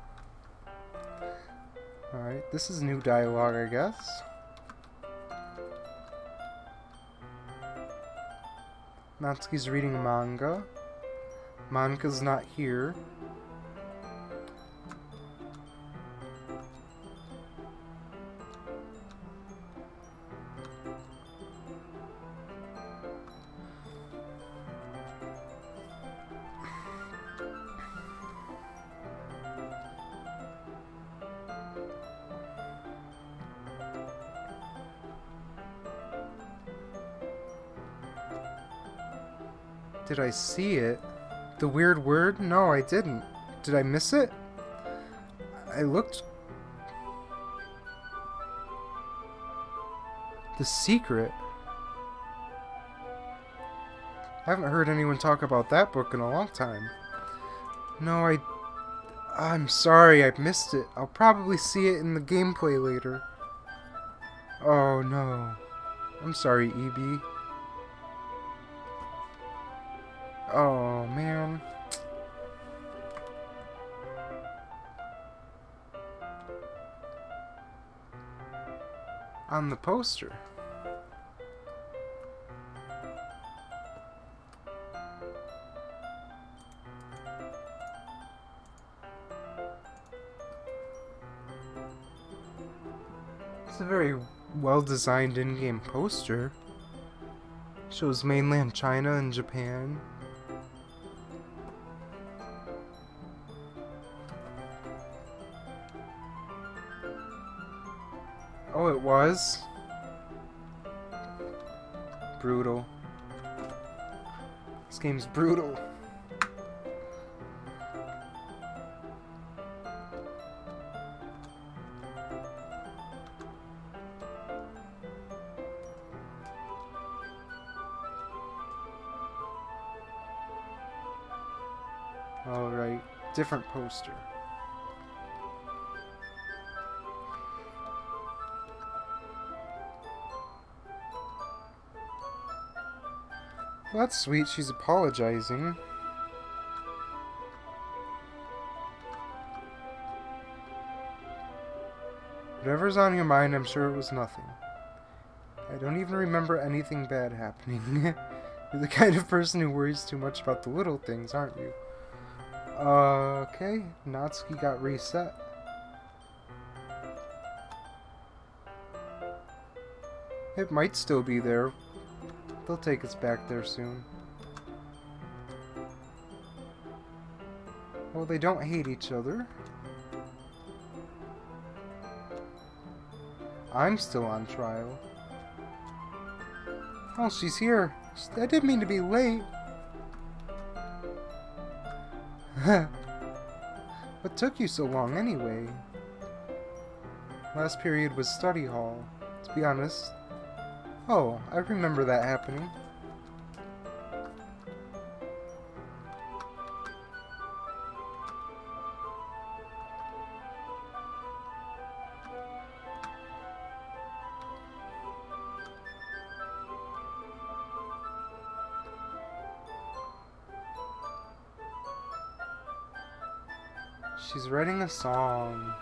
S1: Alright, this is new dialogue, I guess. Natsuki's reading manga. Manka's not here. Did I see it? The weird word? No, I didn't. Did I miss it? I looked... The secret? I haven't heard anyone talk about that book in a long time. No, I'm sorry, I missed it. I'll probably see it in the gameplay later. Oh no. I'm sorry, EB. Oh, man. On the poster. It's a very well-designed in-game poster. Shows mainland China and Japan. Oh, it was? Brutal. This game's brutal. Alright, different poster. Well, that's sweet, she's apologizing. Whatever's on your mind, I'm sure it was nothing. I don't even remember anything bad happening. You're the kind of person who worries too much about the little things, aren't you? Okay, Natsuki got reset. It might still be there. They'll take us back there soon. Well, they don't hate each other. I'm still on trial. Oh, she's here. I didn't mean to be late. What took you so long anyway? Last period was study hall, to be honest. Oh, I remember that happening. She's writing a song.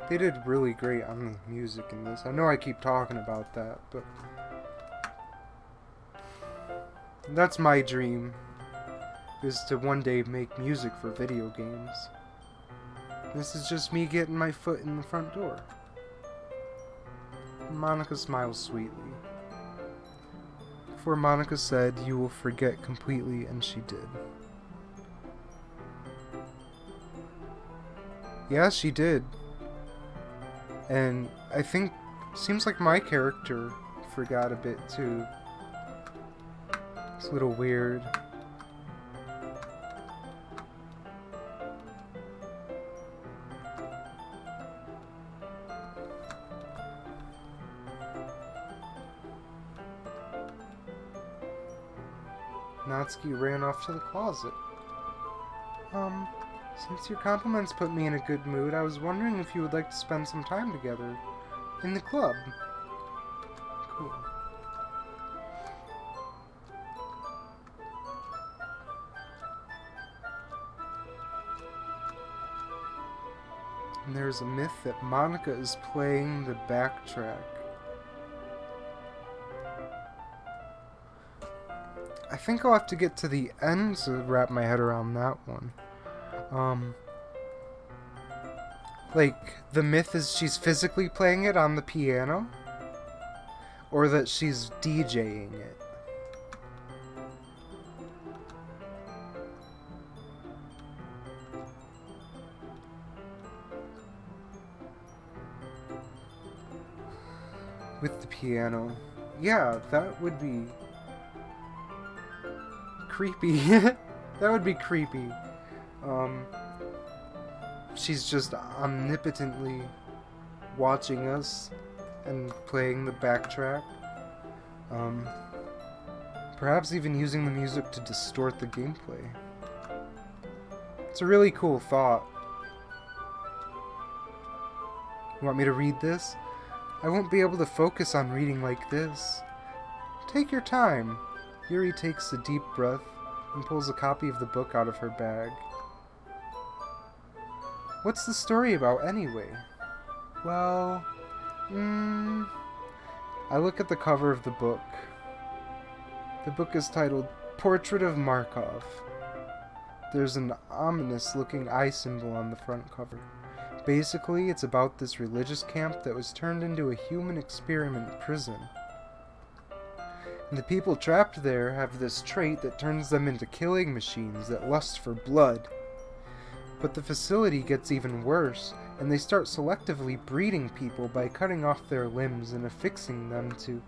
S1: They did really great on the music in this. I know I keep talking about that, but that's my dream, is to one day make music for video games. This is just me getting my foot in the front door. Monica smiles sweetly. Before Monica said, "You will forget completely," and she did. Yeah, she did. And I think, seems like my character forgot a bit too. It's a little weird. Natsuki ran off to the closet. Since your compliments put me in a good mood, I was wondering if you would like to spend some time together in the club. Cool. And there's a myth that Monica is playing the backtrack. I think I'll have to get to the end to wrap my head around that one. Like, the myth is she's physically playing it on the piano, or that she's DJing it. With the piano. Yeah, that would be creepy. That would be creepy. She's just omnipotently watching us and playing the backtrack. Perhaps even using the music to distort the gameplay. It's a really cool thought. You want me to read this? I won't be able to focus on reading like this. Take your time. Yuri takes a deep breath and pulls a copy of the book out of her bag. What's the story about anyway? Well, I look at the cover of the book. The book is titled Portrait of Markov. There's an ominous looking eye symbol on the front cover. Basically, it's about this religious camp that was turned into a human experiment prison. And the people trapped there have this trait that turns them into killing machines that lust for blood. But the facility gets even worse, and they start selectively breeding people by cutting off their limbs and affixing them to...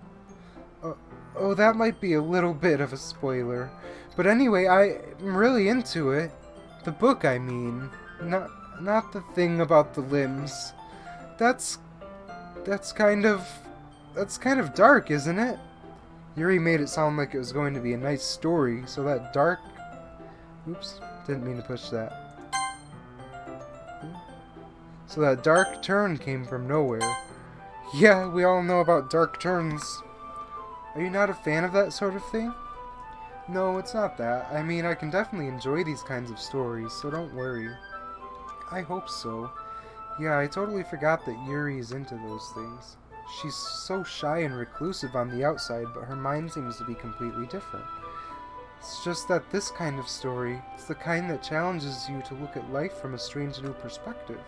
S1: Oh, that might be a little bit of a spoiler. But anyway, I'm really into it. The book, I mean. Not the thing about the limbs. That's kind of dark, isn't it? Yuri made it sound like it was going to be a nice story, so that dark... Oops, didn't mean to push that. So that dark turn came from nowhere. Yeah, we all know about dark turns. Are you not a fan of that sort of thing? No, it's not that. I mean, I can definitely enjoy these kinds of stories, so don't worry. I hope so. Yeah, I totally forgot that Yuri is into those things. She's so shy and reclusive on the outside, but her mind seems to be completely different. It's just that this kind of story, it's the kind that challenges you to look at life from a strange new perspective.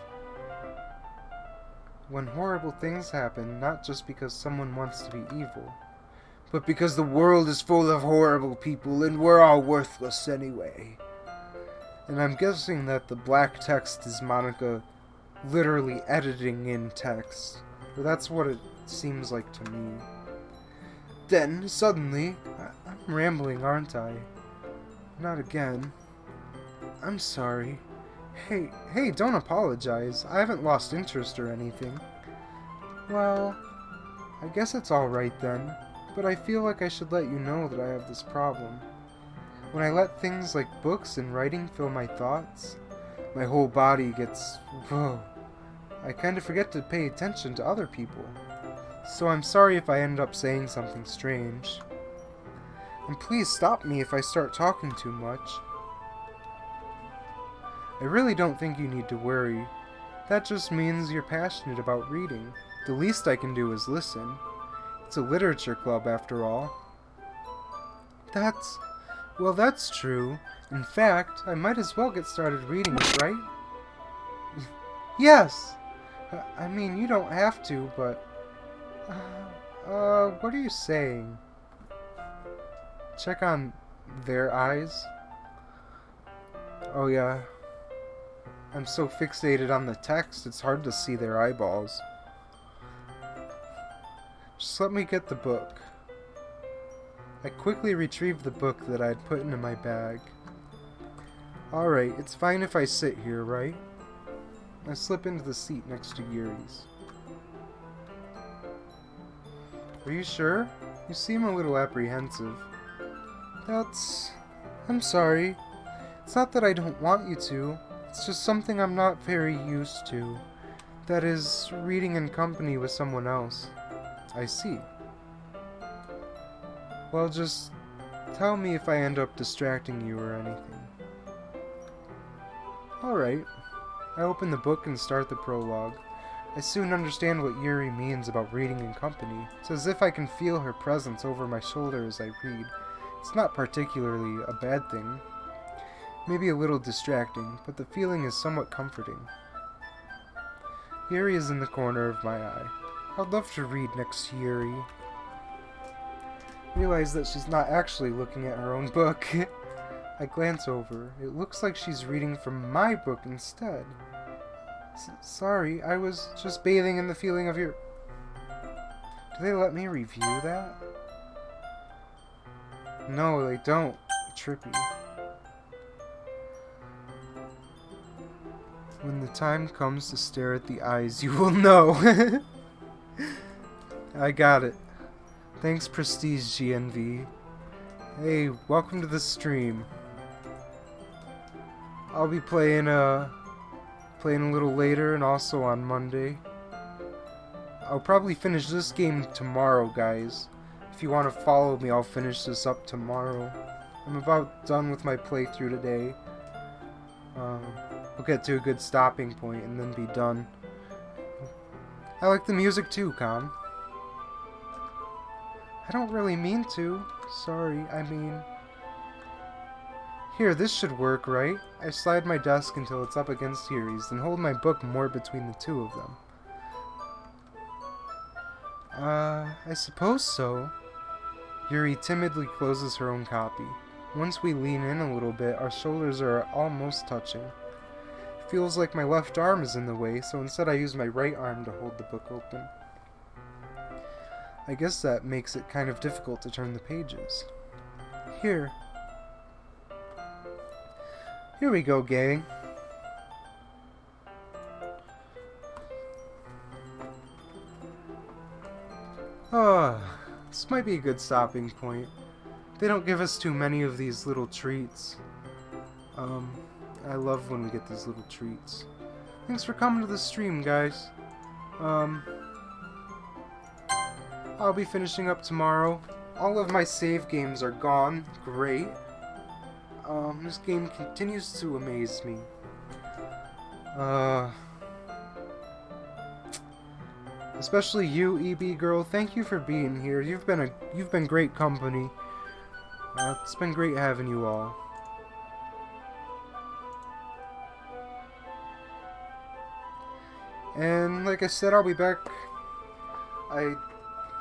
S1: When horrible things happen, not just because someone wants to be evil, but because the world is full of horrible people and we're all worthless anyway. And I'm guessing that the black text is Monica literally editing in text. Or that's what it seems like to me. Then, suddenly, I'm rambling, aren't I? Not again. I'm sorry. Hey, don't apologize. I haven't lost interest or anything. Well, I guess it's alright then, but I feel like I should let you know that I have this problem. When I let things like books and writing fill my thoughts, my whole body gets... whoa. I kind of forget to pay attention to other people. So I'm sorry if I end up saying something strange. And please stop me if I start talking too much. I really don't think you need to worry. That just means you're passionate about reading. The least I can do is listen. It's a literature club after all. Well, that's true. In fact, I might as well get started reading it, right? Yes! I mean, you don't have to, but... what are you saying? Check on their eyes. Oh yeah. I'm so fixated on the text, it's hard to see their eyeballs. Just let me get the book. I quickly retrieved the book that I had put into my bag. Alright, it's fine if I sit here, right? I slip into the seat next to Yuri's. Are you sure? You seem a little apprehensive. I'm sorry. It's not that I don't want you to. It's just something I'm not very used to. That is, reading in company with someone else. I see. Well, just tell me if I end up distracting you or anything. Alright. I open the book and start the prologue. I soon understand what Yuri means about reading in company. It's as if I can feel her presence over my shoulder as I read. It's not particularly a bad thing. Maybe a little distracting, but the feeling is somewhat comforting. Yuri is in the corner of my eye. I'd love to read next to Yuri. Realize that she's not actually looking at her own book. I glance over. It looks like she's reading from my book instead. Sorry, I was just bathing in the feeling of your... Do they let me review that? No, they don't. Trippy. When the time comes to stare at the eyes, you will know. I got it. Thanks, Prestige GNV. Hey, welcome to the stream. I'll be playing a little later and also on Monday. I'll probably finish this game tomorrow, guys. If you want to follow me, I'll finish this up tomorrow. I'm about done with my playthrough today. We'll get to a good stopping point and then be done. I like the music too, Con. I don't really mean to. Sorry, I mean... Here, this should work, right? I slide my desk until it's up against Yuri's, then hold my book more between the two of them. I suppose so. Yuri timidly closes her own copy. Once we lean in a little bit, our shoulders are almost touching. It feels like my left arm is in the way, so instead I use my right arm to hold the book open. I guess that makes it kind of difficult to turn the pages. Here we go, gang. This might be a good stopping point. They don't give us too many of these little treats. I love when we get these little treats. Thanks for coming to the stream, guys. I'll be finishing up tomorrow. All of my save games are gone. Great. This game continues to amaze me. Especially you, EB girl. Thank you for being here. You've been great company. It's been great having you all. And like I said, I'll be back. I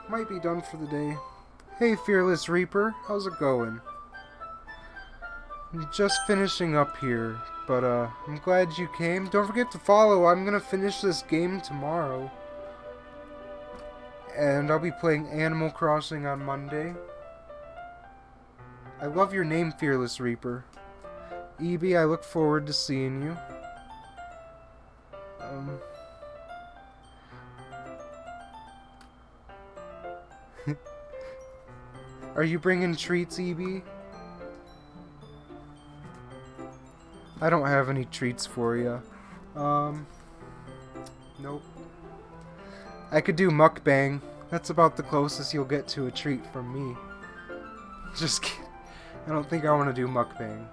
S1: might be done for the day. Hey, Fearless Reaper, how's it going? I'm just finishing up here, but I'm glad you came. Don't forget to follow. I'm gonna finish this game tomorrow. And I'll be playing Animal Crossing on Monday. I love your name, Fearless Reaper. Ebi, I look forward to seeing you. Are you bringing treats, Ebi? I don't have any treats for you. Nope. I could do mukbang. That's about the closest you'll get to a treat from me. Just kidding. I don't think I want to do mukbang.